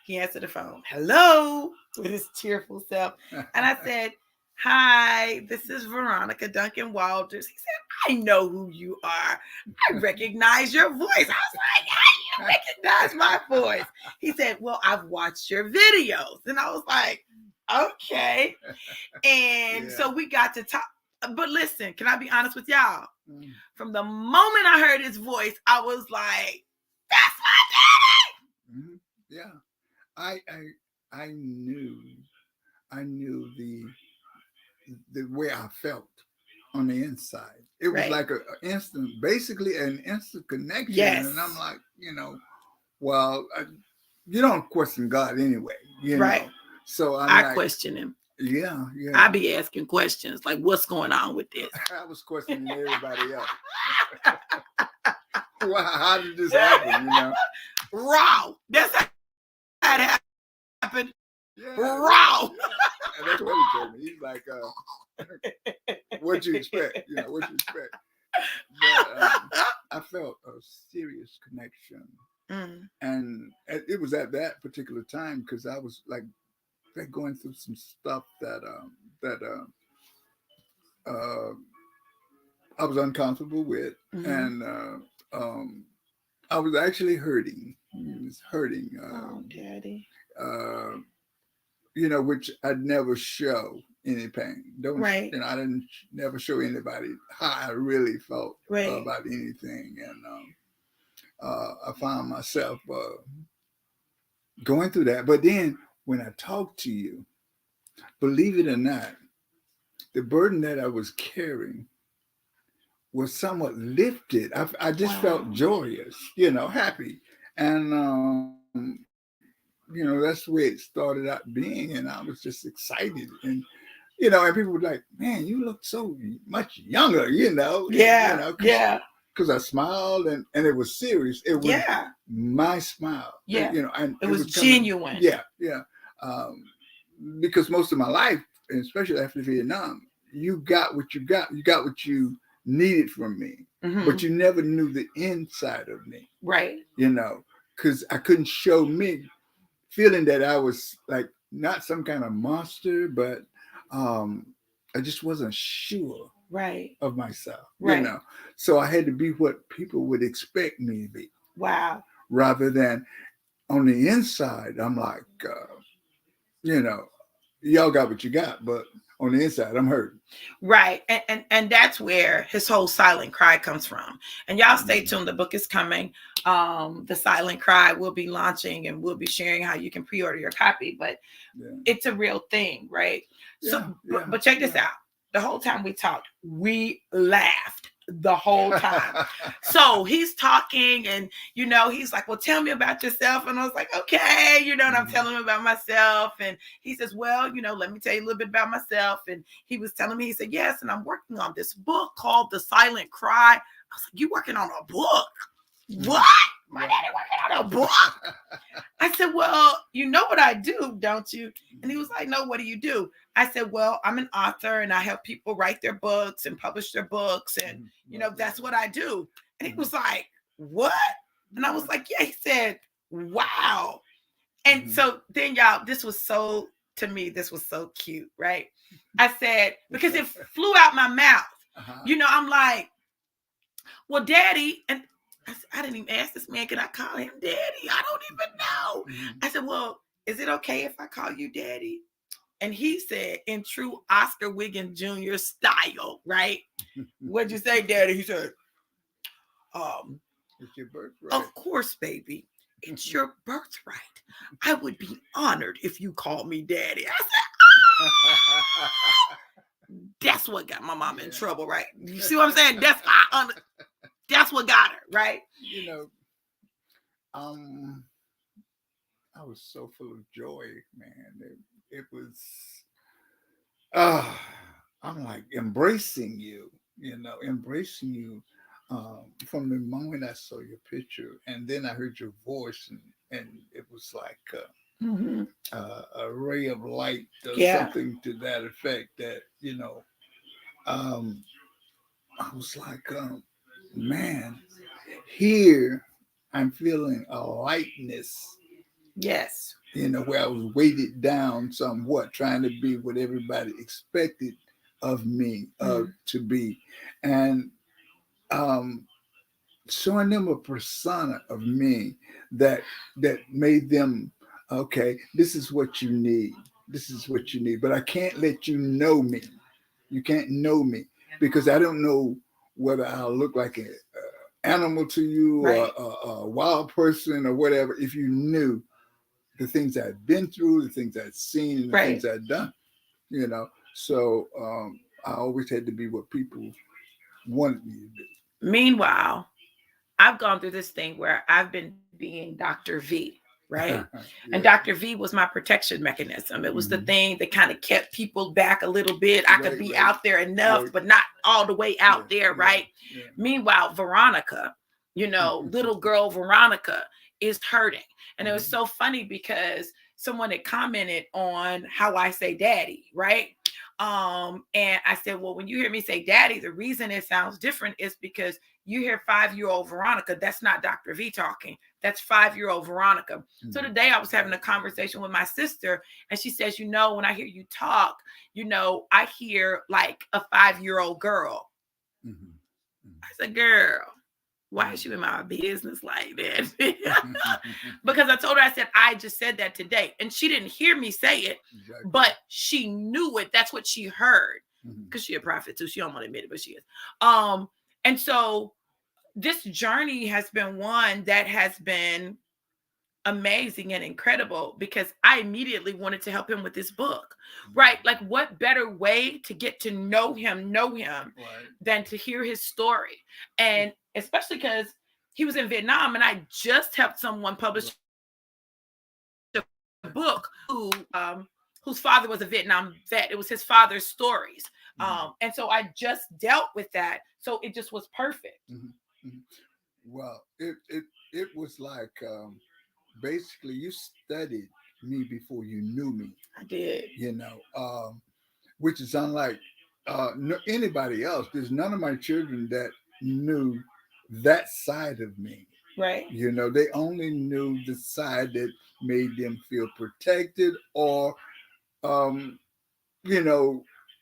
He answered the phone. Hello, with his cheerful self. And I said, hi, this is Veronica Duncan Walters. He said, I know who you are. I recognize your voice. I was like, how do you recognize my voice? He said, well, I've watched your videos. And I was like, okay. And so we got to talk. But listen, can I be honest with y'all? From the moment I heard his voice, I was like, that's my daddy. Yeah. I knew the way I felt on the inside. It was like basically an instant connection. Yes. And I'm like, well, you don't question God anyway, right. know. So I question him. Yeah. I be asking questions like, what's going on with this? I was questioning everybody else. Well, how did this happen? Raw. That's how it happened. Yeah, raw. And that's what he told me. He's like, what'd you expect? What'd you expect? But I felt a serious connection. And it was at that particular time because I was like going through some stuff that I was uncomfortable with. And I was actually hurting. He was hurting. Oh, Daddy. Which I'd never show any pain. I didn't never show anybody how I really felt about anything. And I found myself going through that. But then when I talked to you, believe it or not, the burden that I was carrying was somewhat lifted. I just felt joyous, happy. And, that's the way it started out being. And I was just excited. And, and people were like, man, you look so much younger, Yeah. Because I smiled and it was serious. It was my smile. Yeah. And it was genuine. Yeah. Because most of my life, and especially after Vietnam, you got what you got. You got what you needed from me. But you never knew the inside of me. Right. Because I couldn't show me feeling that I was like not some kind of monster, but I just wasn't sure of myself. Right. So I had to be what people would expect me to be. Wow. Rather than on the inside, I'm like, y'all got what you got, but on the inside, I'm hurt. Right. And that's where his whole silent cry comes from. And y'all stay Mhm. tuned. The book is coming. The Silent Cry will be launching, and we'll be sharing how you can pre-order your copy. But Yeah. it's a real thing, right? So Yeah, but check this yeah. out. The whole time we talked, we laughed the whole time. So he's talking, and he's like, well, tell me about yourself. And I was like, okay, and I'm Mhm. telling him about myself. And he says, well, let me tell you a little bit about myself. And he was telling me, he said, yes, and I'm working on this book called The Silent Cry. I was like, you working on a book? What? My daddy working on a book? I said, well, you know what I do, don't you? And he was like, no, what do you do? I said, well, I'm an author, and I help people write their books and publish their books. And, that's what I do. And he was like, what? And I was like, yeah. He said, wow. And so then, y'all, to me, this was so cute, right? I said, because it flew out my mouth. I'm like, well, Daddy, and I didn't even ask this man, can I call him Daddy? I don't even know. I said, well, is it okay if I call you Daddy? And he said, in true Oscar Wiggins Jr. style, right? What'd you say, Daddy? He said, it's your birthright. Of course, baby. It's your birthright. I would be honored if you called me Daddy. I said, that's what got my mom in trouble, right? You see what I'm saying? That's what got her, right? I was so full of joy, man. It was, I'm like embracing you, embracing you from the moment I saw your picture, and then I heard your voice, and it was like a ray of light or something to that effect. That I was like, man, here I'm feeling a lightness. Yes. Where I was weighted down somewhat, trying to be what everybody expected of me to be. And showing them a persona of me that made them, okay, this is what you need. This is what you need. But I can't let you know me. You can't know me because I don't know whether I'll look like an animal to you, right, or a wild person or whatever. If you knew the things I'd been through, the things I'd seen, and the right, things I'd done, So I always had to be what people wanted me to do. Meanwhile, I've gone through this thing where I've been being Dr. V, right? And Dr. V was my protection mechanism. It was the thing that kind of kept people back a little bit. I could be out there enough, but not all the way out there, right? Meanwhile, Veronica, little girl Veronica is hurting. And it was so funny because someone had commented on how I say daddy, right? And I said, well, when you hear me say daddy, the reason it sounds different is because you hear 5-year-old Veronica. That's not Dr. V talking. That's 5-year-old Veronica. So today I was having a conversation with my sister, and she says, when I hear you talk, I hear like a 5-year-old girl. I said, girl, why is you in my business like that? Because I told her, I said, I just said that today. And she didn't hear me say it, but she knew it. That's what she heard. Because she's a prophet too. She don't want to admit it, but she is. And so this journey has been one that has been amazing and incredible because I immediately wanted to help him with this book, right? Like, what better way to get to know him than to hear his story? And especially because he was in Vietnam, and I just helped someone publish a book whose father was a Vietnam vet. It was his father's stories. And so I just dealt with that. So it just was perfect. Well, it was like basically you studied me before you knew me. I did. Which is unlike anybody else. There's none of my children that knew that side of me. Right. They only knew the side that made them feel protected, or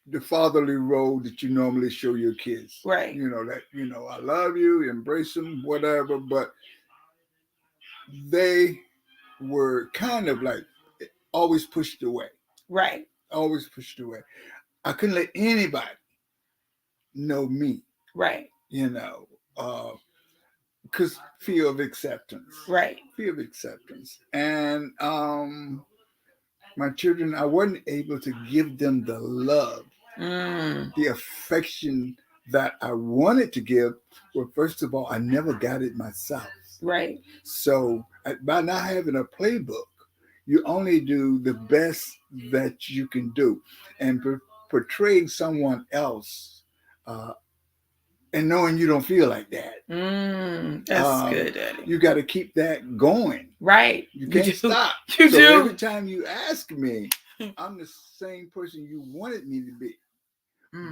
the fatherly role that you normally show your kids. Right. I love you, embrace them, whatever, but they were kind of like always pushed away. Right. always pushed away. I couldn't let anybody know me, Right. you know, because fear of acceptance. Right. Fear of acceptance. And my children, I wasn't able to give them the love, the affection that I wanted to give. Well, first of all, I never got it myself. Right. So by not having a playbook, you only do the best that you can do. And portraying someone else and knowing you don't feel like that. That's good, Daddy. You got to keep that going. Right. You can't stop. You so do. Every time you ask me, I'm the same person you wanted me to be.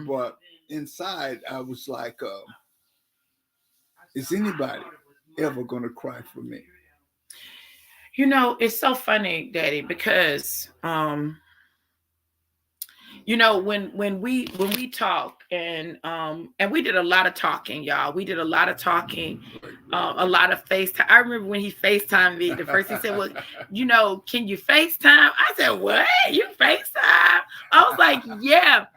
But inside, I was like, is anybody ever going to cry for me? You know, it's so funny, Daddy, because you know, when we talk and we did a lot of talking, y'all. We did a lot of talking, a lot of FaceTime. I remember when he FaceTimed me, the first he said, well, you know, can you FaceTime? I said, what? You FaceTime? I was like, yeah.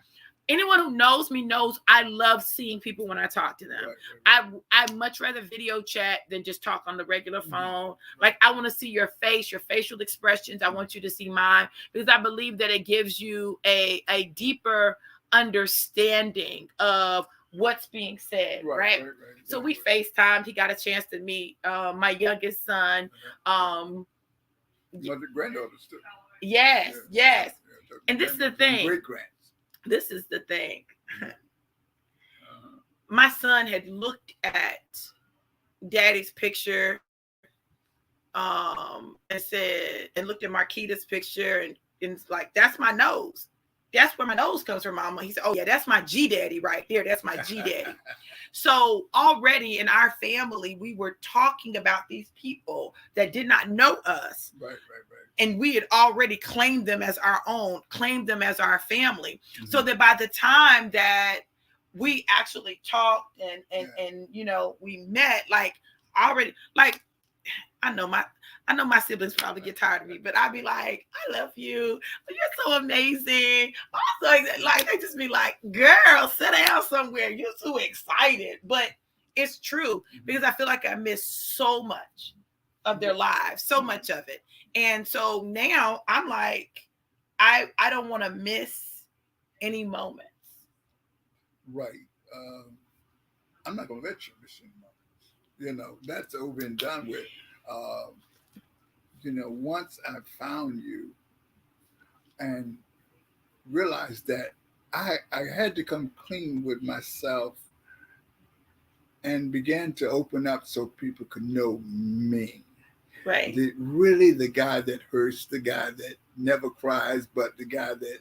Anyone who knows me knows I love seeing people when I talk to them. Right. I much rather video chat than just talk on the regular phone. Like, I want to see your face, your facial expressions. I want you to see mine, because I believe that it gives you a deeper understanding of what's being said, right? So we FaceTimed. He got a chance to meet my youngest son. My granddaughters too. Yes. And this is the thing. Great grands. This is the thing. My son had looked at Daddy's picture and looked at Marquita's picture and it's like, that's my nose. That's where my nose comes from, Mama. He said, oh yeah, that's my G Daddy right there. That's my G Daddy. So already in our family, we were talking about these people that did not know us. Right. And we had already claimed them as our own, claimed them as our family. So that by the time that we actually talked and you know, we met, like already, like I know my siblings probably get tired of me, but I'd be like, I love you. You're so amazing. Also, like they just be like, girl, sit down somewhere. You're too excited. But it's true, because I feel like I miss so much of their lives, so much of it. And so now I'm like, I don't want to miss any moments. Right. I'm not going to let you miss any moments. You know, that's over and done with. You know, once I found you and realized that I had to come clean with myself and began to open up so people could know me. Right. Really the guy that hurts, the guy that never cries, but the guy that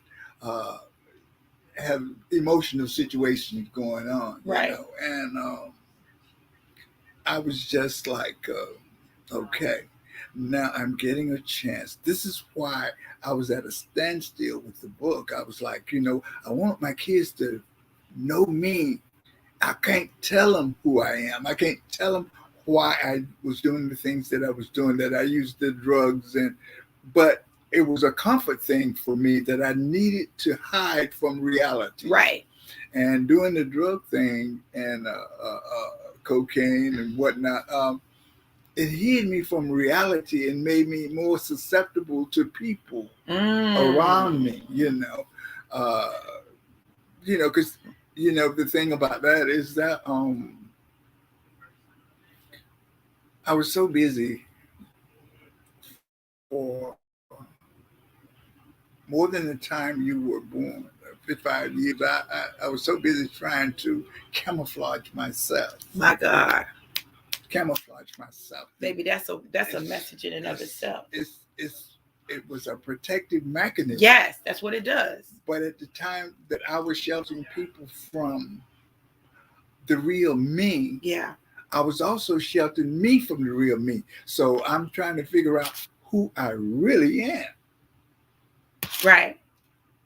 have emotional situations going on. Right. You know? And I was just like, okay, now I'm getting a chance. This is why I was at a standstill with the book. I was like, you know, I want my kids to know me. I can't tell them who I am. I can't tell them why I was doing the things that I was doing, that I used the drugs, but it was a comfort thing for me that I needed to hide from reality. Right. And doing the drug thing and cocaine and whatnot, it hid me from reality and made me more susceptible to people around me, you know, because, you know, the thing about that is that I was so busy for more than the time you were born, 55 years. I was so busy trying to camouflage myself. My God. Camouflage myself. Baby, that's a message in and of itself. It was a protective mechanism. Yes, that's what it does. But at the time that I was sheltering people from the real me, yeah, I was also sheltering me from the real me. So I'm trying to figure out who I really am. Right.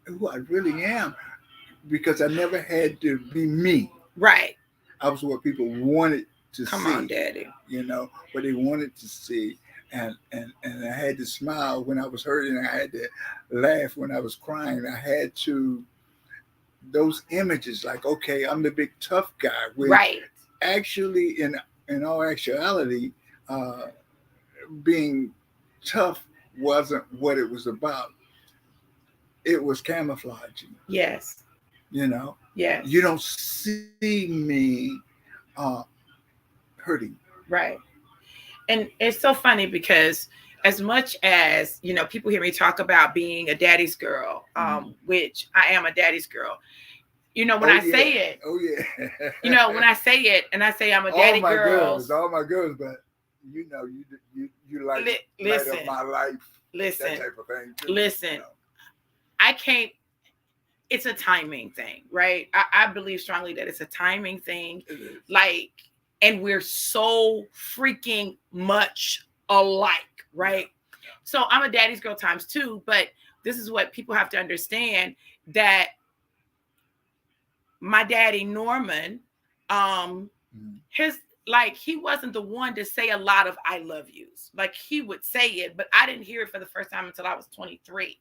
Who I really am, because I never had to be me. Right. I was what people wanted to see. Come on, Daddy. You know, what they wanted to see. and I had to smile when I was hurting. I had to laugh when I was crying. I had to those images like, okay, I'm the big tough guy. With Right. actually, in all actuality, being tough wasn't what it was about. It was camouflaging. Yes. You know, Yes. you don't see me hurting. Right. And it's so funny because as much as, you know, people hear me talk about being a daddy's girl, which I am a daddy's girl, you know, when I say it, you know, when I say it and I say I'm a daddy girl, all my girls, but you know, you light up my life, listen, that type of thing too, listen, you know? I can't, it's a timing thing, right? I believe strongly that it's a timing thing. It is. Like, and we're so freaking much alike, right? Yeah. So I'm a daddy's girl times 2, but this is what people have to understand, that my daddy Norman, his, like, he wasn't the one to say a lot of I love yous. Like, he would say it, but I didn't hear it for the first time until I was 23. Right.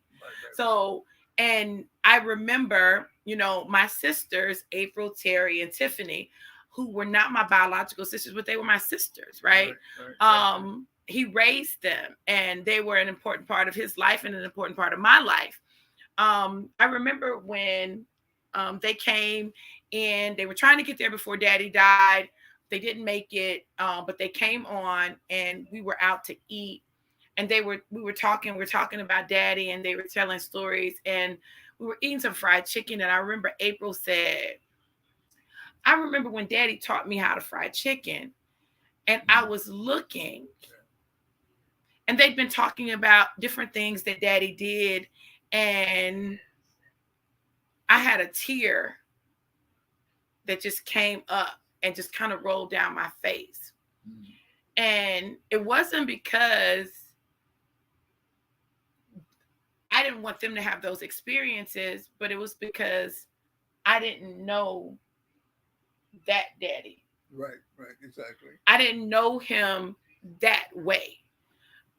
So, and I remember, you know, my sisters, April, Terry, and Tiffany, who were not my biological sisters, but they were my sisters, right? Right. He raised them, and they were an important part of his life and an important part of my life. I remember when they came and they were trying to get there before Daddy died. They didn't make it, but they came on, and we were out to eat. And we were talking about Daddy, and they were telling stories, and we were eating some fried chicken. And I remember April said, I remember when Daddy taught me how to fry chicken. And I was looking, and they'd been talking about different things that Daddy did. And I had a tear that just came up and just kind of rolled down my face. And it wasn't because I didn't want them to have those experiences, but it was because I didn't know that Daddy. Right, exactly. I didn't know him that way.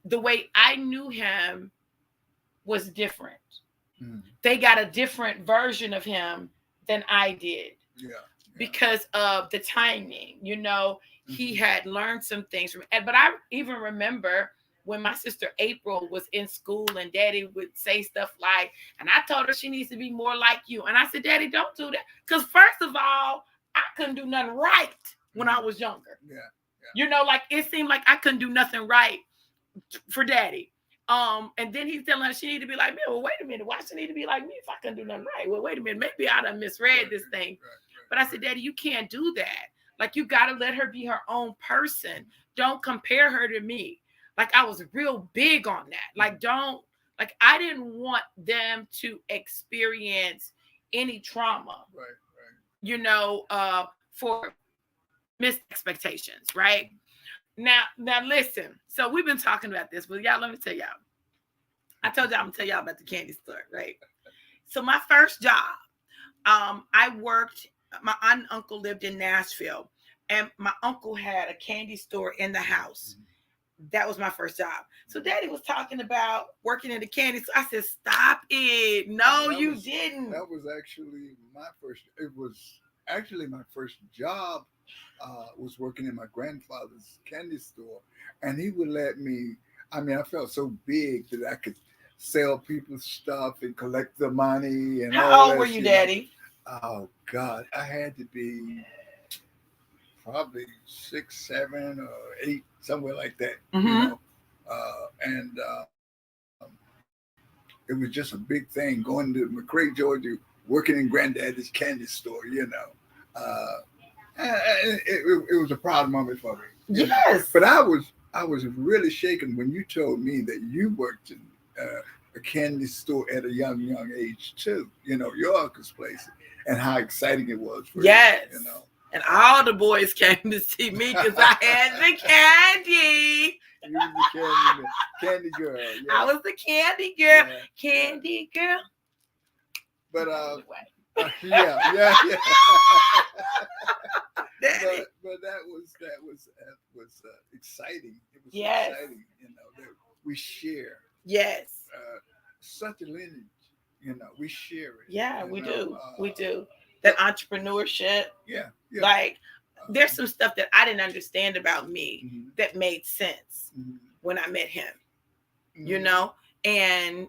The way I knew him was different. They got a different version of him than I did. Yeah. Because of the timing, you know, he had learned some things from it. But I even remember when my sister April was in school, and Daddy would say stuff like, and I told her she needs to be more like you. And I said, Daddy, don't do that. Because first of all, I couldn't do nothing right when I was younger. Yeah. You know, like, it seemed like I couldn't do nothing right for Daddy. And then he's telling her she need to be like me. Well, wait a minute. Why she need to be like me if I couldn't do nothing right? Well, wait a minute. Maybe I done misread this thing. But I said, Daddy, you can't do that. Like, you got to let her be her own person. Don't compare her to me. Like, I was real big on that. Like, I didn't want them to experience any trauma. Right. You know, for missed expectations, right? Now listen. So we've been talking about this, but y'all, let me tell y'all. I told y'all I'm gonna tell y'all about the candy store, right? So my first job, I worked. My aunt and uncle lived in Nashville, and my uncle had a candy store in the house. That was my first job. So Daddy was talking about working in the candy store. I said, stop it. No, you didn't. That was actually my first. It was actually my first job. Was working in my grandfather's candy store, and he would let me. I mean, I felt so big that I could sell people's stuff and collect the money. And how old were you, Daddy? Oh God, I had to be probably 6, 7, or 8, somewhere like that. You know, and it was just a big thing going to McRae, Georgia, working in Granddaddy's candy store. You know. It was a proud moment for me. Yes. But I was really shaken when you told me that you worked in a candy store at a young age too. You know, your uncle's place, and how exciting it was for you. You know. And all the boys came to see me because I had the candy. You were the candy girl. Yeah. I was the candy girl. Yeah. Candy girl. But yeah. But that was exciting. It was exciting, you know. we share. Yes. Such a lineage, we share it. Yeah, we do. We do. But, That entrepreneurship. Yeah. Like, there's some stuff that I didn't understand about me mm-hmm. that made sense when I met him. Mm-hmm. And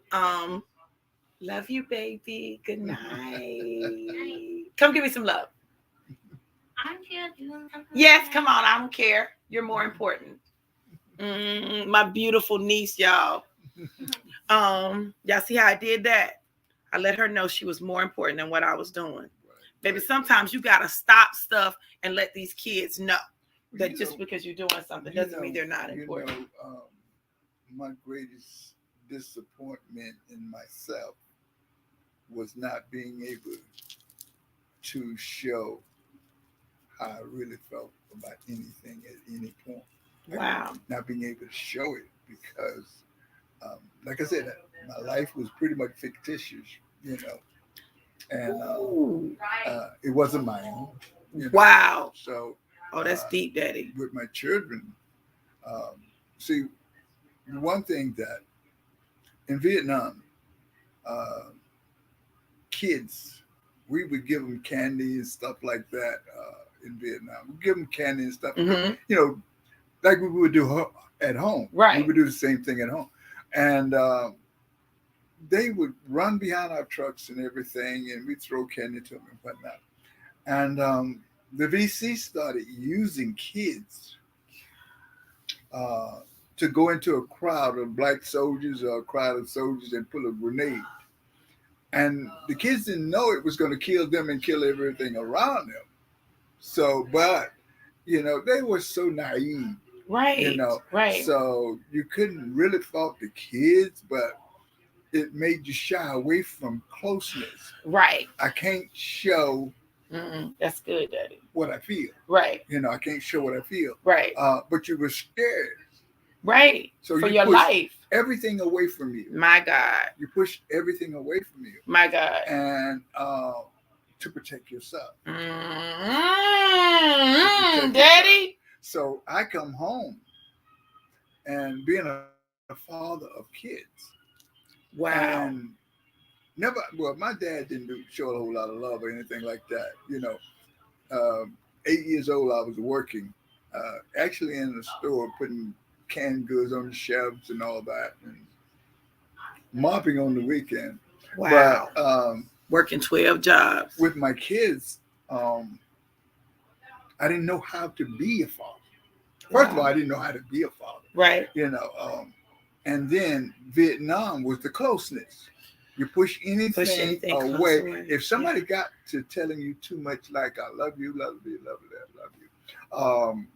love you, baby. Good night. Come give me some love. I'm here doing something. Yes, come on. I don't care. You're more important. My beautiful niece, y'all. Y'all see how I did that? I let her know she was more important than what I was doing. Baby, sometimes you gotta stop stuff and let these kids know that just because you're doing something doesn't mean they're not important. My greatest disappointment in myself was not being able to show how I really felt about anything at any point. Wow. Not being able to show it because, like I said, my life was pretty much fictitious, and it wasn't my own. Wow. So, that's deep, Daddy. With my children, see, the one thing that in Vietnam, kids, we would give them candy and stuff like that. In Vietnam, we give them candy and stuff, like we would do at home. Right. We would do the same thing at home, and they would run behind our trucks and everything, and we'd throw candy to them and whatnot. And the VC started using kids to go into a crowd of black soldiers or a crowd of soldiers and pull a grenade. And the kids didn't know it was going to kill them and kill everything around them. So, but, they were so naive. Right. Right. So you couldn't really fault the kids, but it made you shy away from closeness. Right. I can't show. That's good, Daddy. What I feel. Right. I can't show what I feel. Right. But you were scared. Right. So for your life. Everything away from you. My God. You pushed everything away from you. My God. And to protect yourself. Daddy. So I come home and being a father of kids. Wow. And my dad didn't show a whole lot of love or anything like that. 8 years old, I was working, actually in the store, putting canned goods on the shelves and all that, and mopping on the weekend. Wow. But, working 12 jobs. With my kids, I didn't know how to be a father. First of all, I didn't know how to be a father. Right. And then Vietnam was the closeness. You push anything away. If somebody got to telling you too much, like I love you, love you, love you, love you,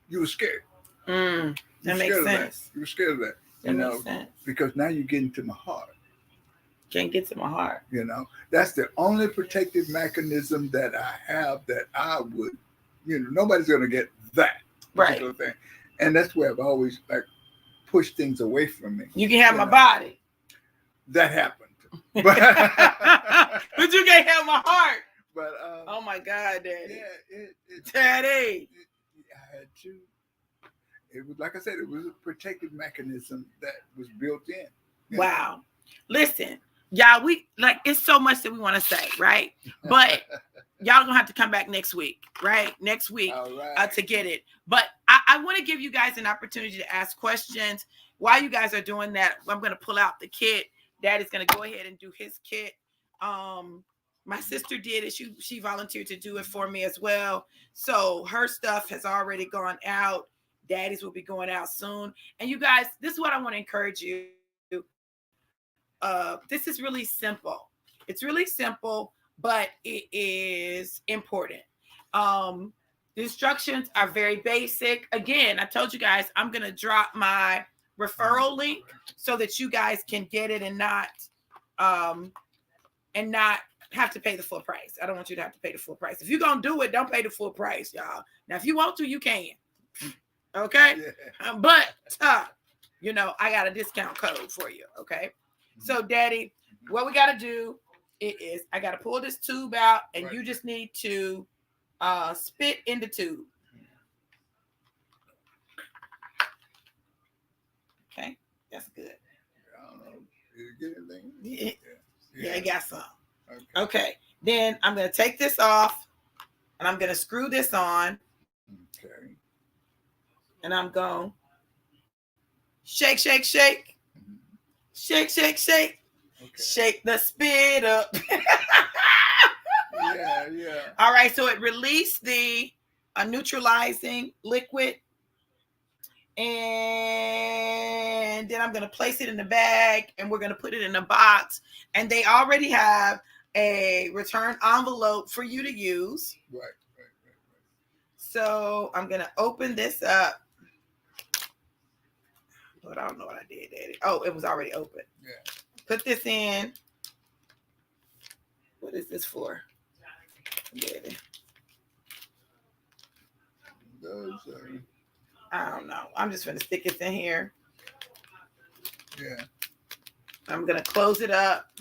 you were scared. That makes sense. You were scared of that. That makes sense. Because now you're getting to my heart. Can't get to my heart. That's the only protective mechanism that I have that I would, nobody's going to get that particular thing. And that's where I've always pushed things away from me. You can have my body. That happened. But you can't have my heart. But oh my God, Daddy. Yeah, Daddy. I had to. It was, like I said, it was a protective mechanism that was built in. Wow. Listen, y'all, it's so much that we want to say, right? But y'all gonna have to come back next week, right? Next week to get it. But I want to give you guys an opportunity to ask questions. While you guys are doing that, I'm gonna pull out the kit. Daddy's gonna go ahead and do his kit. My sister did it. She volunteered to do it for me as well. So her stuff has already gone out. Daddy's will be going out soon. And you guys, this is what I want to encourage you. This is really simple. It's really simple, but it is important. The instructions are very basic. Again, I told you guys I'm going to drop my referral link so that you guys can get it and not have to pay the full price. I don't want you to have to pay the full price. If you're going to do it, don't pay the full price, y'all. Now, if you want to, you can. Okay? Yeah. But, I got a discount code for you. Okay? So, Daddy, what we got to do is I got to pull this tube out, and you just need to spit in the tube. Okay, that's good. I don't know. Did you get anything? Yeah, I got some. Okay. Okay, then I'm going to take this off and I'm going to screw this on Okay. and I'm going shake, shake, shake, Mhm. shake, shake, shake, Okay. shake the spit up. Yeah. All right, so it released the neutralizing liquid. And then I'm going to place it in the bag and we're going to put it in a box. And they already have a return envelope for you to use. Right. So I'm going to open this up. But I don't know what I did, Daddy. Oh, it was already open. Yeah. Put this in. What is this for? Daddy. Those I don't know. I'm just going to stick it in here. yeah. I'm going to close it up.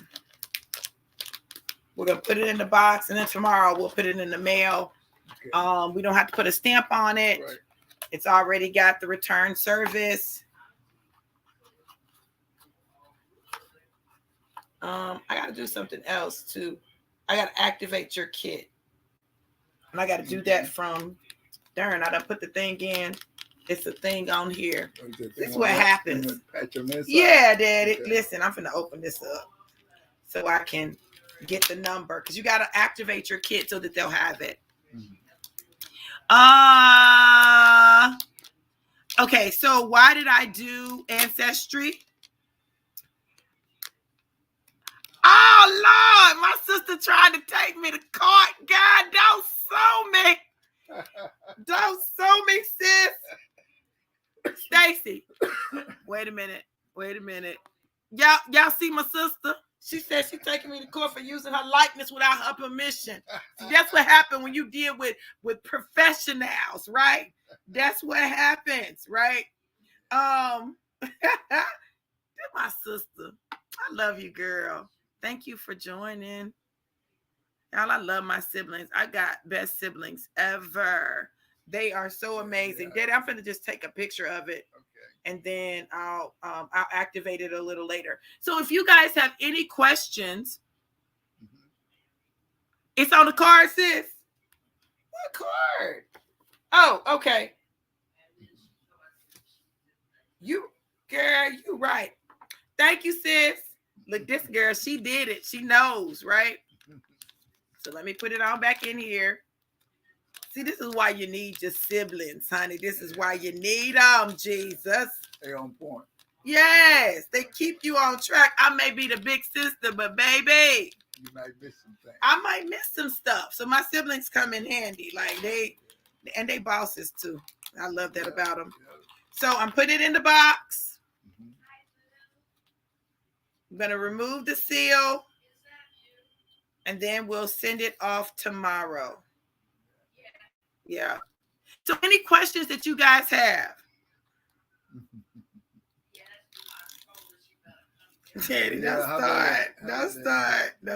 We're going to put it in the box. And then tomorrow we'll put it in the mail. Okay. We don't have to put a stamp on it. Right. It's already got the return service. I got to do something else too. I got to activate your kit. And I got to do that from, darn, I done put the thing in. It's a thing on here. This is what happens. Yeah, Daddy. Okay. Listen, I'm finna open this up so I can get the number because you got to activate your kit so that they'll have it. Okay, so why did I do Ancestry? Oh, Lord, my sister tried to take me to court. God, don't sue me. Don't sue me, sis. Stacy, wait a minute. Y'all see my sister? She said she's taking me to court for using her likeness without her permission. See, that's what happened when you deal with professionals, right? That's what happens, right? That's my sister. I love you, girl. Thank you for joining. Y'all, I love my siblings. I got best siblings ever. They are so amazing. Yeah. Daddy, I'm finna just take a picture of it. And then I'll activate it a little later. So if you guys have any questions, it's on the card, sis. What card? Oh, okay. You right. Thank you, sis. Look, this girl, she did it. She knows, right? So let me put it all back in here. See, this is why you need your siblings, honey. This is why you need them, Jesus. They on point. Yes, they keep you on track. I may be the big sister, but baby, You might miss some things. I might miss some stuff. So my siblings come in handy. Like they bosses too. I love that about them. So I'm putting it in the box. I'm going to remove the seal. And then we'll send it off tomorrow. Yeah. So any questions that you guys have? Daddy, don't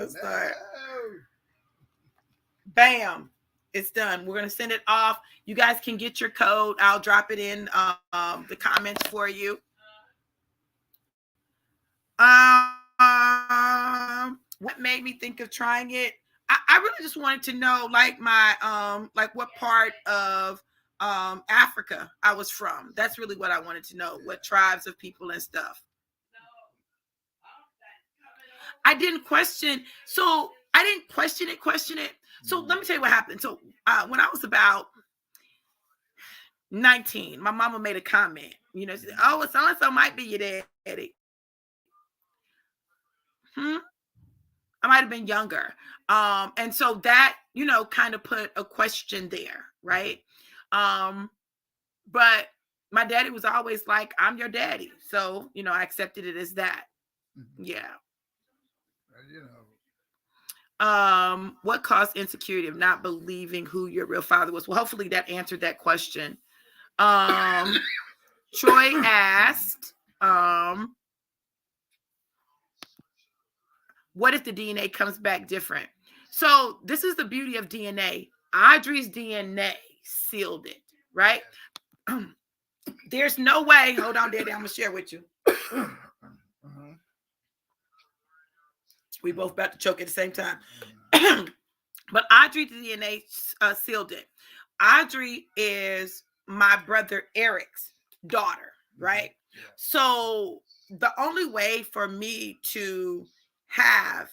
start. Bam. It's done. We're going to send it off. You guys can get your code. I'll drop it in the comments for you. What made me think of trying it? I really just wanted to know, like my like what part of Africa I was from. That's really what I wanted to know. What tribes of people and stuff. I didn't question. So I didn't question it. So let me tell you what happened. So when I was about 19, my mama made a comment. You know, she said, "Oh, so and so might be your daddy." I might have been younger. And so that, you know, kind of put a question there, right? But my daddy was always like, I'm your daddy. So, you know, I accepted it as that. Yeah. You know. What caused insecurity of not believing who your real father was? Well, hopefully that answered that question. Troy asked, what if the DNA comes back different? So this is the beauty of DNA. Audrey's DNA sealed it, right? There's no way. Hold on, Daddy. I'm going to share with you. Uh-huh. We both about to choke at the same time. But Audrey DNA sealed it. Audrey is my brother Eric's daughter, right? Yeah. So the only way for me to have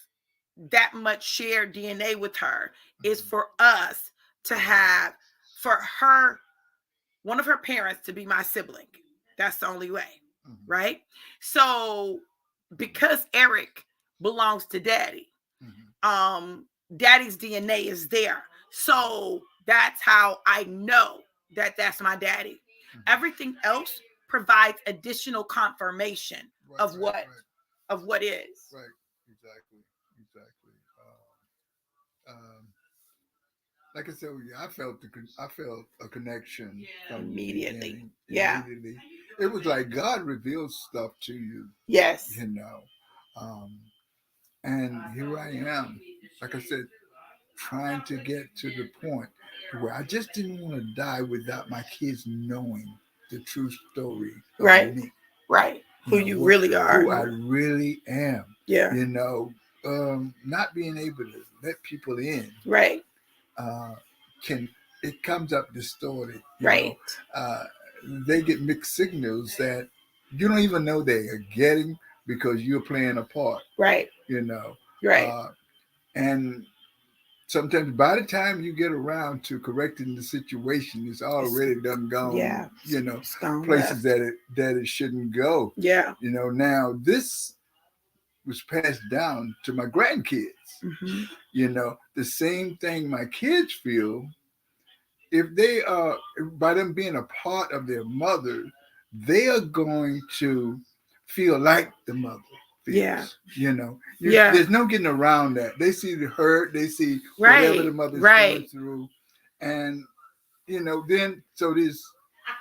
that much shared DNA with her is for us to have, for her, one of her parents to be my sibling. That's the only way, right? So because Eric belongs to daddy, daddy's DNA is there. So that's how I know that that's my daddy. Everything else provides additional confirmation of what is. Right. Exactly. Exactly. Like I said, I felt a connection from Immediately. the beginning. Yeah. Immediately. It was like God revealed stuff to you. Yes. You know. And here I am. Like I said, trying to get to the point where I just didn't want to die without my kids knowing the true story of Right. me. Right. Who you really are. Who I really am. Yeah. You know, not being able to let people in. Right. It comes up distorted. Right. They get mixed signals that you don't even know they are getting because you're playing a part. Right. You know. Right. And sometimes by the time you get around to correcting the situation, it's already done gone. Yeah. You know, places that it shouldn't go. Yeah. You know, now this was passed down to my grandkids. Mm-hmm. You know, the same thing my kids feel. If they are, by them being a part of their mother, they are going to feel like the mother feels. Yeah. You know, yeah. There's no getting around that. They see the hurt, they see whatever the mother's going through. And, you know, then, so there's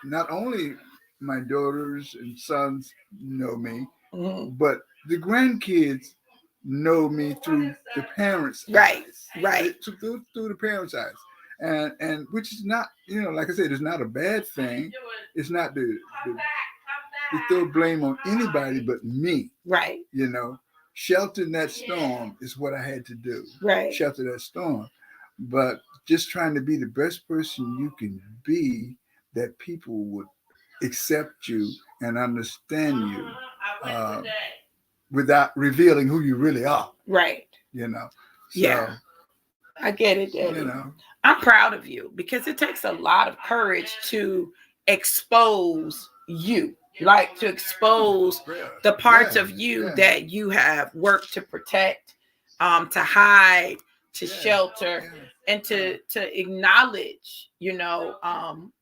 not only my daughters and sons know me, but the grandkids know me through the parents' eyes. Right. Through the parents' eyes. And which is not, you know, like I said, it's not a bad thing. It's not to throw blame on anybody but me. Right. You know, sheltering that storm is what I had to do. Right. Shelter that storm. But just trying to be the best person you can be, that people would accept you and understand you without revealing who you really are. Right. You know. So, yeah. I get it, Daddy. You know. I'm proud of you because it takes a lot of courage to expose you, like to expose the parts of you that you have worked to protect, to hide, to shelter, and to acknowledge, you know,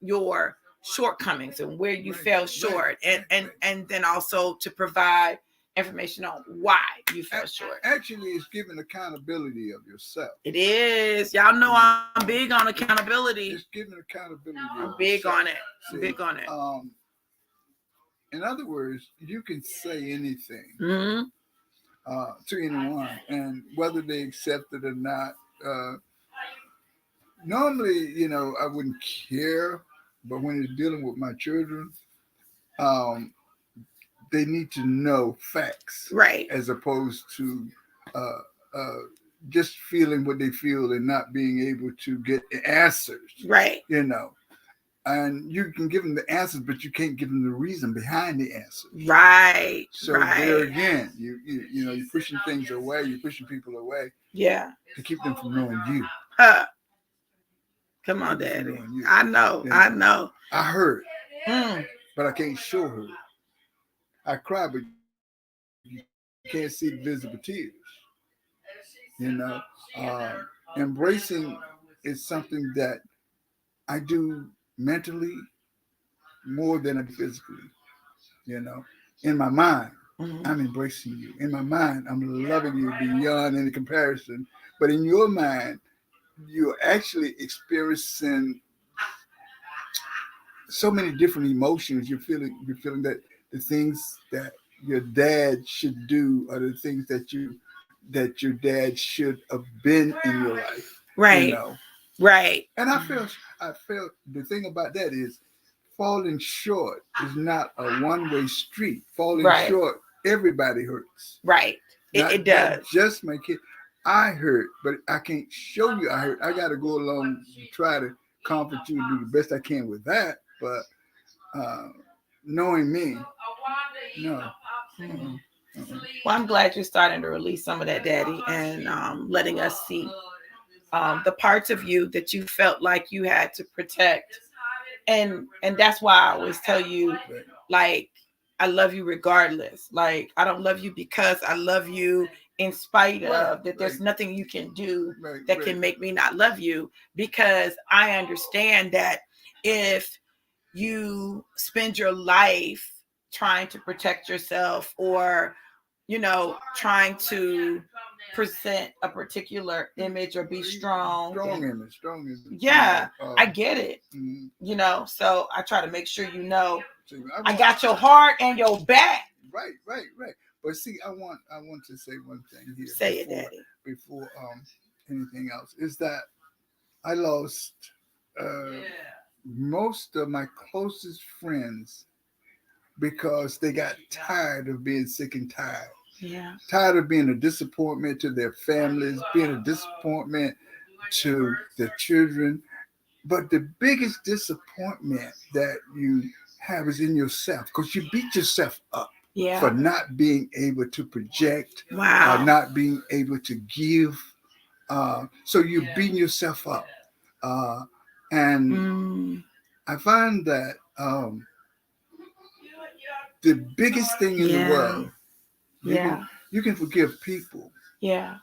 your shortcomings and where you fell short, and then also to provide information on why you fell short. Actually, it's giving accountability of yourself. It is. Y'all know I'm big on accountability. It's giving accountability. I'm big on it. I'm big on it. In other words, you can say anything Mm-hmm. To anyone, and whether they accept it or not. Normally, you know, I wouldn't care, but when it's dealing with my children, they need to know facts, right? As opposed to just feeling what they feel and not being able to get answers, right? You know, and you can give them the answers, but you can't give them the reason behind the answers, right? So there again, you know, you're pushing things away, you're pushing people away, yeah, to keep them from knowing you. Come on, Daddy. I know. Yeah. I know. I heard, but I can't show her. I cry, but you can't see the visible tears. You know, embracing is something that I do mentally more than I do physically. You know, in my mind, I'm embracing you. In my mind, I'm loving you beyond any comparison. But in your mind, you're actually experiencing so many different emotions. You're feeling that the things that your dad should do are the things that your dad should have been in your life. Right. You know? Right. And I feel the thing about that is falling short is not a one-way street. Falling Right. short, everybody hurts. Right. It does. Just my kid. I hurt, but I can't show you I hurt. I got to go along and try to comfort you and do the best I can with that. But knowing me, no. Mhm. Well, I'm glad you're starting to release some of that, Daddy, and letting us see the parts of you that you felt like you had to protect. And that's why I always tell you, Right. like, I love you regardless. Like, I don't love you because I love you in spite of that. There's Right. nothing you can do Right, that right. can make me not love you, because I understand that if you spend your life trying to protect yourself, or trying to present a particular image or be strong, Strong image. yeah, I get it. Mhm. So I try to make sure See, I got your heart and your back. Right. But see, I want to say one thing here. Say it, Daddy. Before anything else, is that I lost most of my closest friends because they got tired of being sick and tired. Yeah. Tired of being a disappointment to their families, being a disappointment to their children. But the biggest disappointment that you have is in yourself, because you beat yourself up for Yeah. not being able to project, Wow. not being able to give. So you're beating yourself up. And Mm, I find that the biggest thing in the Yeah. world, yeah. you can forgive people, Yeah.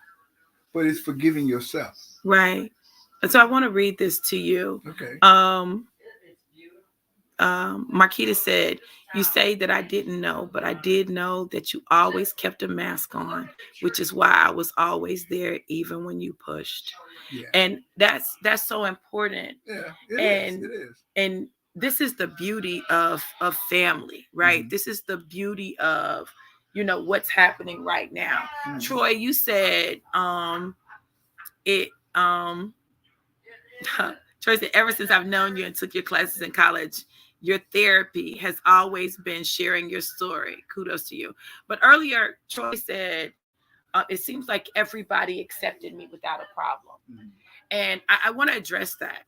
but it's forgiving yourself. Right. And so I want to read this to you. Okay. Marquita said, "You say that I didn't know, but I did know that you always kept a mask on, which is why I was always there, even when you pushed." Yeah. And that's so important. Yeah. And- It is. And this is the beauty of family, right? Mhm. This is the beauty of what's happening right now. Mhm. Troy, you said it Troy said, ever since I've known you and took your classes in college, your therapy has always been sharing your story. Kudos to you. But earlier, Troy said, it seems like everybody accepted me without a problem. Mhm. And I want to address that.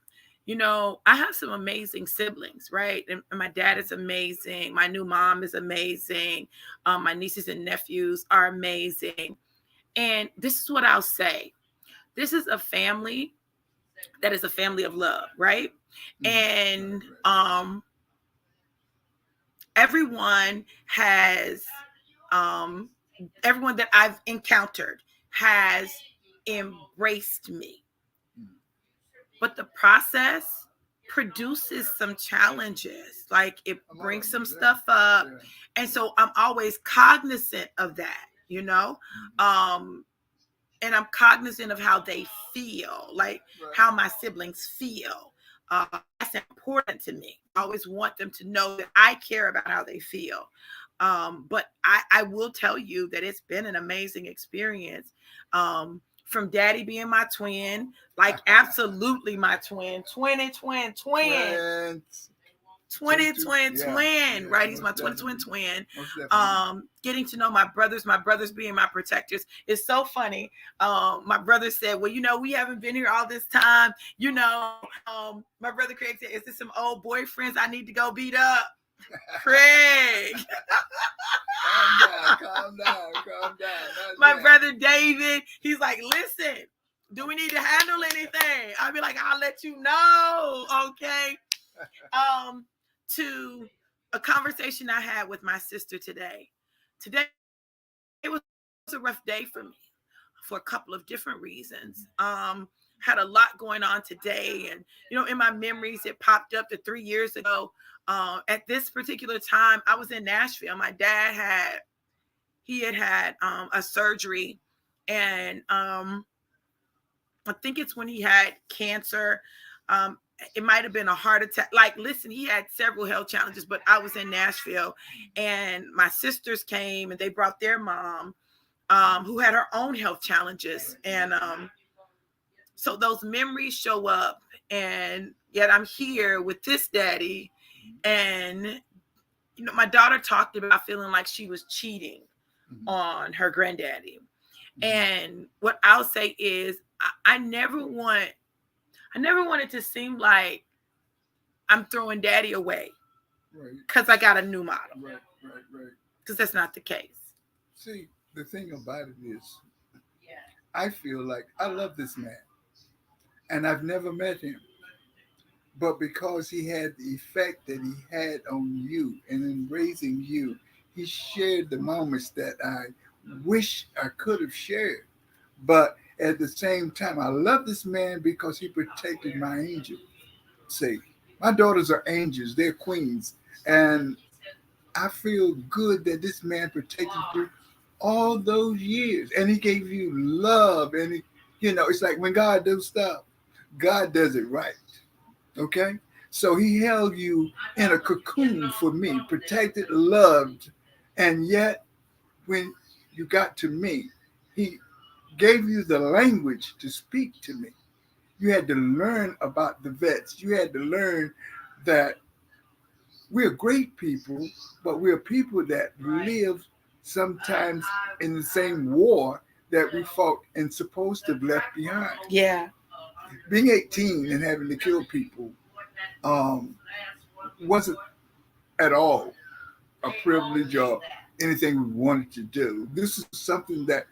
I have some amazing siblings, right? And my dad is amazing. My new mom is amazing. My nieces and nephews are amazing. And this is what I'll say. This is a family that is a family of love, right? Mhm. And Right. everyone has everyone that I've encountered has embraced me. But the process produces some challenges. Like, it brings some stuff up. Yeah. And so I'm always cognizant of that, Mhm. and I'm cognizant of how they feel, like Right. how my siblings feel. That's important to me. I always want them to know that I care about how they feel. But I will tell you that it's been an amazing experience. From Daddy being my twin, like absolutely my twin, twin, Twins. Yeah, right? He's my most twin. Most definitely. Getting to know my brothers being my protectors. It's so funny. My brother said, well, we haven't been here all this time. My brother Craig said, is this some old boyfriends I need to go beat up? Craig. Calm down. My brother David, he's like, listen, do we need to handle anything? I'll be like, I'll let you know. Okay. To a conversation I had with my sister today. Today, it was a rough day for me for a couple of different reasons. Had a lot going on today, and in my memories, it popped up to 3 years ago. At this particular time, I was in Nashville. My dad had a surgery, and I think it's when he had cancer. It might have been a heart attack. Like, listen, he had several health challenges, but I was in Nashville, and my sisters came and they brought their mom, who had her own health challenges. And so those memories show up, and yet I'm here with this daddy, And my daughter talked about feeling like she was cheating on her granddaddy. And what I'll say is I never wanted to seem like I'm throwing daddy away because I got a new model. Right. Because that's not the case. See, the thing about it is, I feel like I love this man, and I've never met him. But because he had the effect that he had on you and in raising you, he shared the moments that I wish I could have shared. But at the same time, I love this man because he protected my angel. See, my daughters are angels, they're queens. And I feel good that this man protected you all those years. And he gave you love. And, it's like when God does stuff, God does it right. Okay? So he held you in a cocoon for me, protected, loved. And yet, when you got to me, he gave you the language to speak to me. You had to learn about the vets. You had to learn that we're great people, but we're people that live sometimes in the same war that we fought and supposed to have left behind. Yeah. Being 18 and having to kill people wasn't at all a privilege or anything we wanted to do. This is something that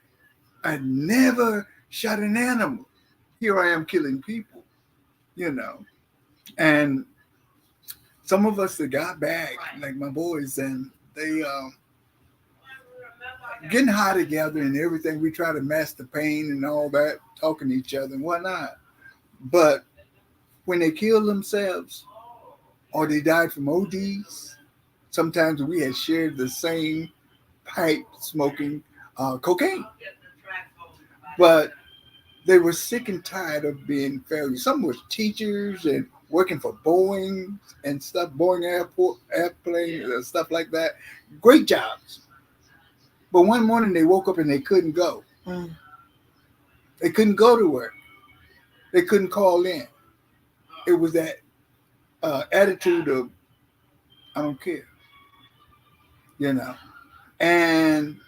I never shot an animal. Here I am killing people, and some of us that got back, like my boys, and they getting high together and everything. We try to mask the pain and all that, talking to each other and whatnot. But when they killed themselves or they died from ODs, sometimes we had shared the same pipe smoking cocaine. But they were sick and tired of being failures. Some were teachers and working for Boeing and stuff, Boeing airplane, stuff like that. Great jobs. But one morning they woke up and they couldn't go. They couldn't go to work. They couldn't call in. It was that attitude of, I don't care, And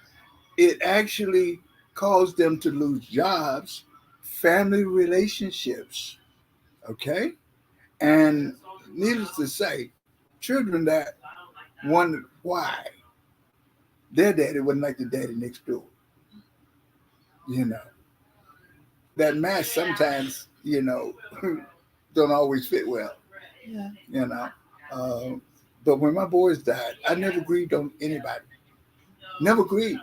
it actually caused them to lose jobs, family relationships, okay? And needless to say, children that wondered why their daddy wasn't like the daddy next door. That mask sometimes, don't always fit well. Yeah. But when my boys died, I never grieved on anybody. Never grieved.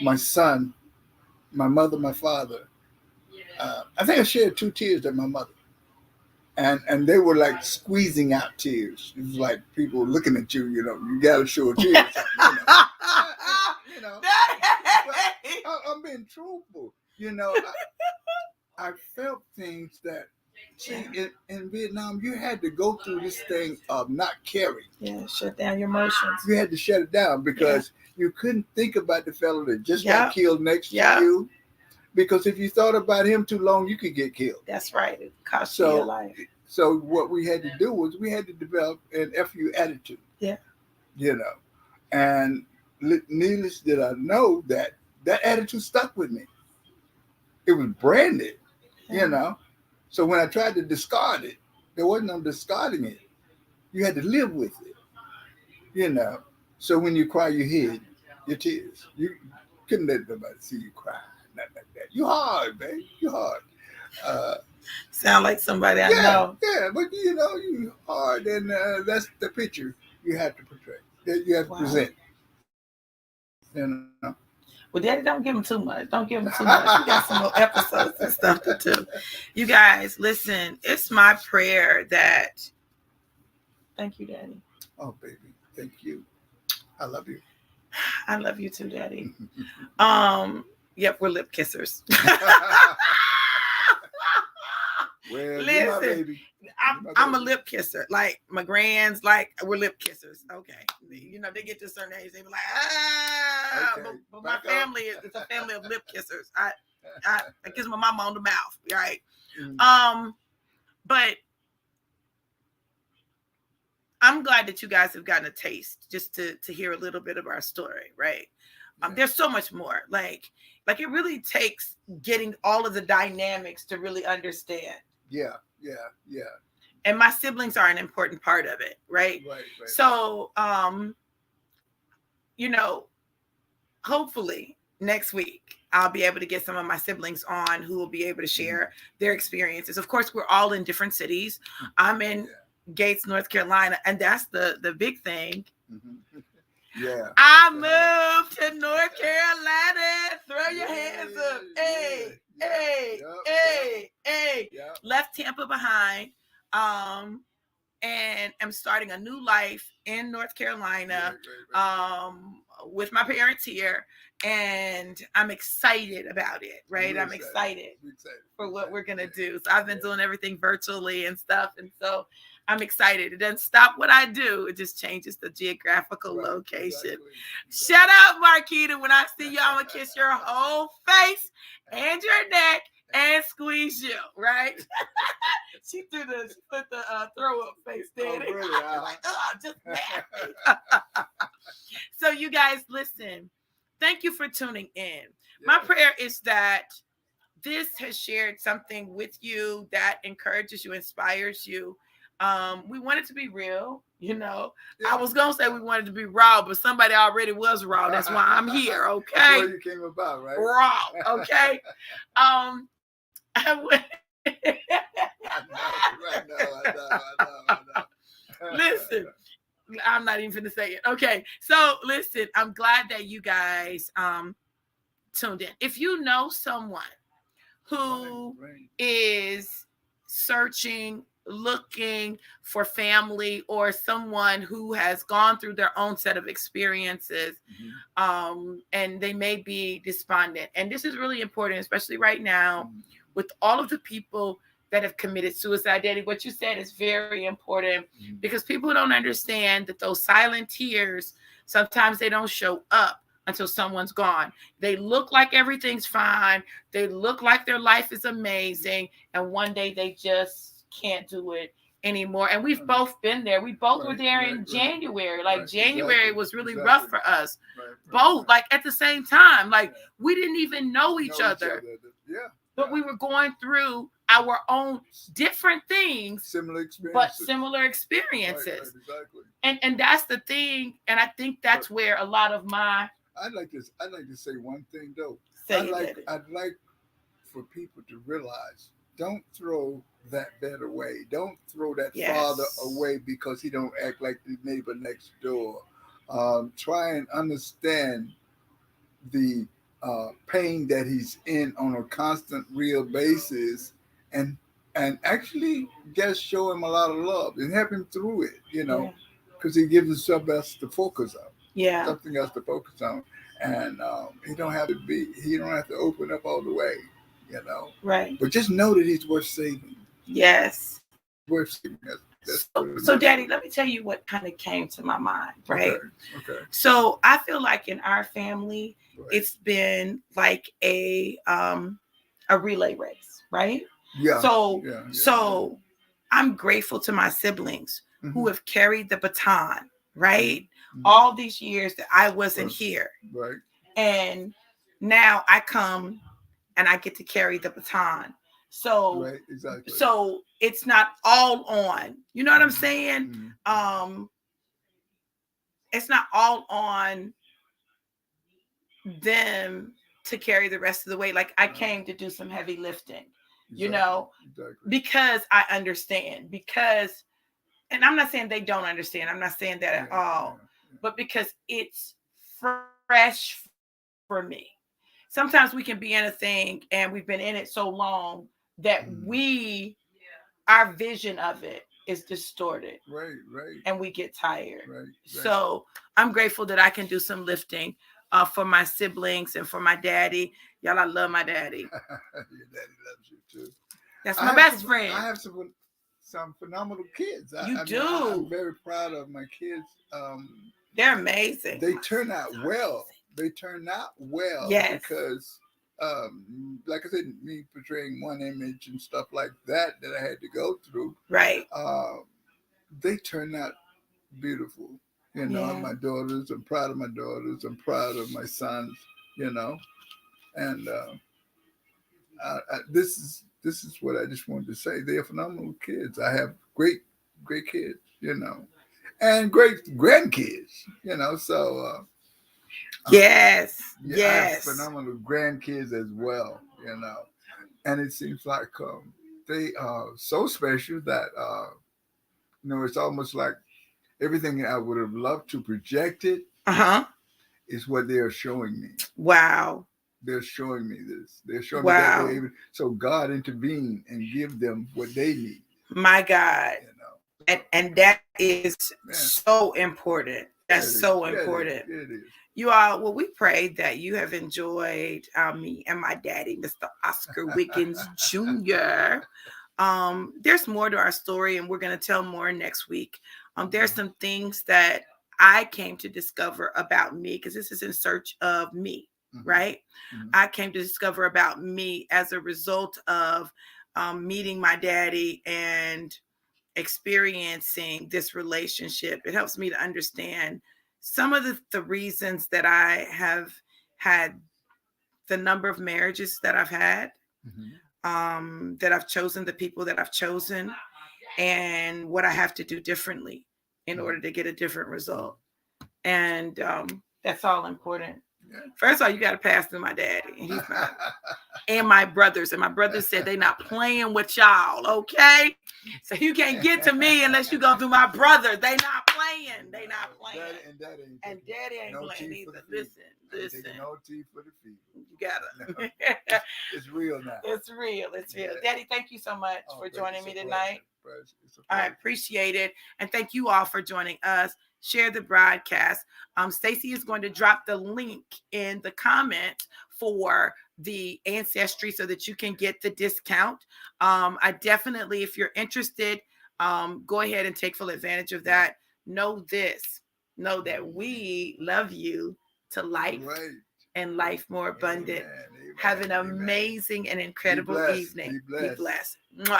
My son, my mother, my father. I think I shed 2 tears at my mother. And they were like squeezing out tears. It was like people looking at you, you got to show a tear. I'm being truthful. I felt things that, see, in Vietnam, you had to go through this thing of not caring. Yeah, shut down your emotions. You had to shut it down because you couldn't think about the fellow that just got killed next to you. Because if you thought about him too long, you could get killed. That's right. It cost you your life. So what we had to do was we had to develop an FU attitude. Yeah. And needless did I know that attitude stuck with me. It was branded, So when I tried to discard it, there wasn't no discarding it. You had to live with it, So when you cry, you hid your tears. You couldn't let nobody see you cry. Not like that. You hard, man. You hard. Sound like somebody I know. Yeah, but you hard, and that's the picture you have to portray. That you have to present. Well, Daddy, don't give him too much. Don't give him too much. We got some more episodes and stuff to do. You guys, listen, it's my prayer that... Thank you, Daddy. Oh, baby. Thank you. I love you. I love you too, Daddy. Yep, we're lip kissers. Well, listen, my baby. I'm a lip kisser. Like my grands, like we're lip kissers. Okay, they get to a certain age, they be like, okay. But my family is a family of lip kissers. I kiss my mama on the mouth, right? But I'm glad that you guys have gotten a taste just to hear a little bit of our story, right? Yeah. There's so much more. Like it really takes getting all of the dynamics to really understand. Yeah. And my siblings are an important part of it, right? Right. So, hopefully next week I'll be able to get some of my siblings on who will be able to share their experiences. Of course, we're all in different cities. I'm in Gates, North Carolina, and that's the big thing. Mm-hmm. Yeah. I moved to North Carolina. Throw your hands up. Hey. Left Tampa behind. And I'm starting a new life in North Carolina, with my parents here, and I'm excited about it, right? I'm excited for what we're gonna do. So I've been doing everything virtually and stuff, and so I'm excited. It doesn't stop what I do; it just changes the geographical location. Exactly. Shout out, Marquita! When I see you, I'm gonna kiss your whole face and your neck and squeeze you, right? She put the throw up face, Daddy. Oh, really? Like, oh, just nasty. So you guys, listen. Thank you for tuning in. Yeah. My prayer is that this has shared something with you that encourages you, inspires you. We want it to be real, Yeah. I was gonna say we wanted to be raw, but somebody already was raw. That's why I'm here. Okay. That's what you came about, right? Raw. Okay. I know. Listen, I'm not even gonna say it. Okay, so listen, I'm glad that you guys tuned in. If you know someone who is searching, looking for family, or someone who has gone through their own set of experiences, and they may be despondent, and this is really important, especially right now, with all of the people that have committed suicide. Daddy, what you said is very important, because people don't understand that those silent tears, sometimes they don't show up until someone's gone. They look like everything's fine. They look like their life is amazing. And one day they just can't do it anymore. And we've both been there. We both were there in January. Like January was really rough for us. Both, like at the same time. Like we didn't even know each other. But we were going through our own different things, similar experiences. Right, exactly. And that's the thing. And I think that's where a lot of my I'd like to say one thing though. I'd like for people to realize, don't throw that bed away. Don't throw that father away because he don't act like the neighbor next door. Try and understand the pain that he's in on a constant, real basis, and actually just show him a lot of love and help him through it, because he gives us something else to focus on. Something else to focus on, and he don't have to open up all the way, Right. But just know that he's worth saving. Yes. Worth saving. So Daddy, let me tell you what kind of came to my mind, right? Okay. So I feel like in our family, it's been like a relay race, right? Yeah. So I'm grateful to my siblings who have carried the baton, right? All these years that I wasn't here. Right. And now I come and I get to carry the baton. So, exactly. So it's not all on, you know what I'm saying? It's not all on them to carry the rest of the way. Like I came to do some heavy lifting, because I understand, and I'm not saying they don't understand. I'm not saying that at all, but because it's fresh for me. Sometimes we can be in a thing and we've been in it so long that our vision of it is distorted. Right. And we get tired. Right. So I'm grateful that I can do some lifting for my siblings and for my daddy. Y'all, I love my daddy. Your daddy loves you too. That's my best friend. I have some phenomenal kids. You do. I'm very proud of my kids. They're amazing. They turn out well. Yes. Because, like I said, me portraying one image and stuff like that I had to go through. Right. They turn out beautiful. You know, Yeah. my daughters, I'm proud of my daughters. I'm proud of my sons, you know. And this is what I just wanted to say. They are phenomenal kids. I have great kids, you know, and great grandkids, you know. So Yes. yeah, I have Yes. phenomenal grandkids as well, you know. And it seems like they are so special that you know, it's almost like everything I would have loved to project it Uh-huh. is what they are showing me. Wow. They're showing me this. They're showing me that Wow. they're able. So God intervene and give them what they need. My God. You know. And that is Man, so important. That's it is. so Yeah, important. it is. You all, well, we pray that you have enjoyed me and my daddy, Mr. Oscar Wiggins Jr. There's more to our story, and we're going to tell more next week. There's some things that I came to discover about me, because this is in search of me, right? I came to discover about me as a result of meeting my daddy and experiencing this relationship. It helps me to understand some of the reasons that I have had the number of marriages that I've had, that I've chosen the people that I've chosen, and what I have to do differently in order to get a different result. And that's all important. First of all, you got to pass through my daddy, and he's not, and my brothers. And my brothers said they're not playing with y'all, okay? So you can't get to me unless you go through my brother. They not playing. They not playing. And daddy ain't no playing tea for either. the fever. Listen. No tea for the fever. You gotta. No. It's real now. It's real. It's real. Yeah. Daddy, thank you so much for joining me tonight. It's a I pleasure. appreciate it. And thank you all for joining us. Share the broadcast. Stacy is going to drop the link in the comments for the ancestry so that you can get the discount. I definitely, if you're interested, go ahead and take full advantage of that. Know that we love you to life, Right. and life more abundant. Amen. Have an Amen. amazing and incredible blessed. evening. Be blessed. Mwah.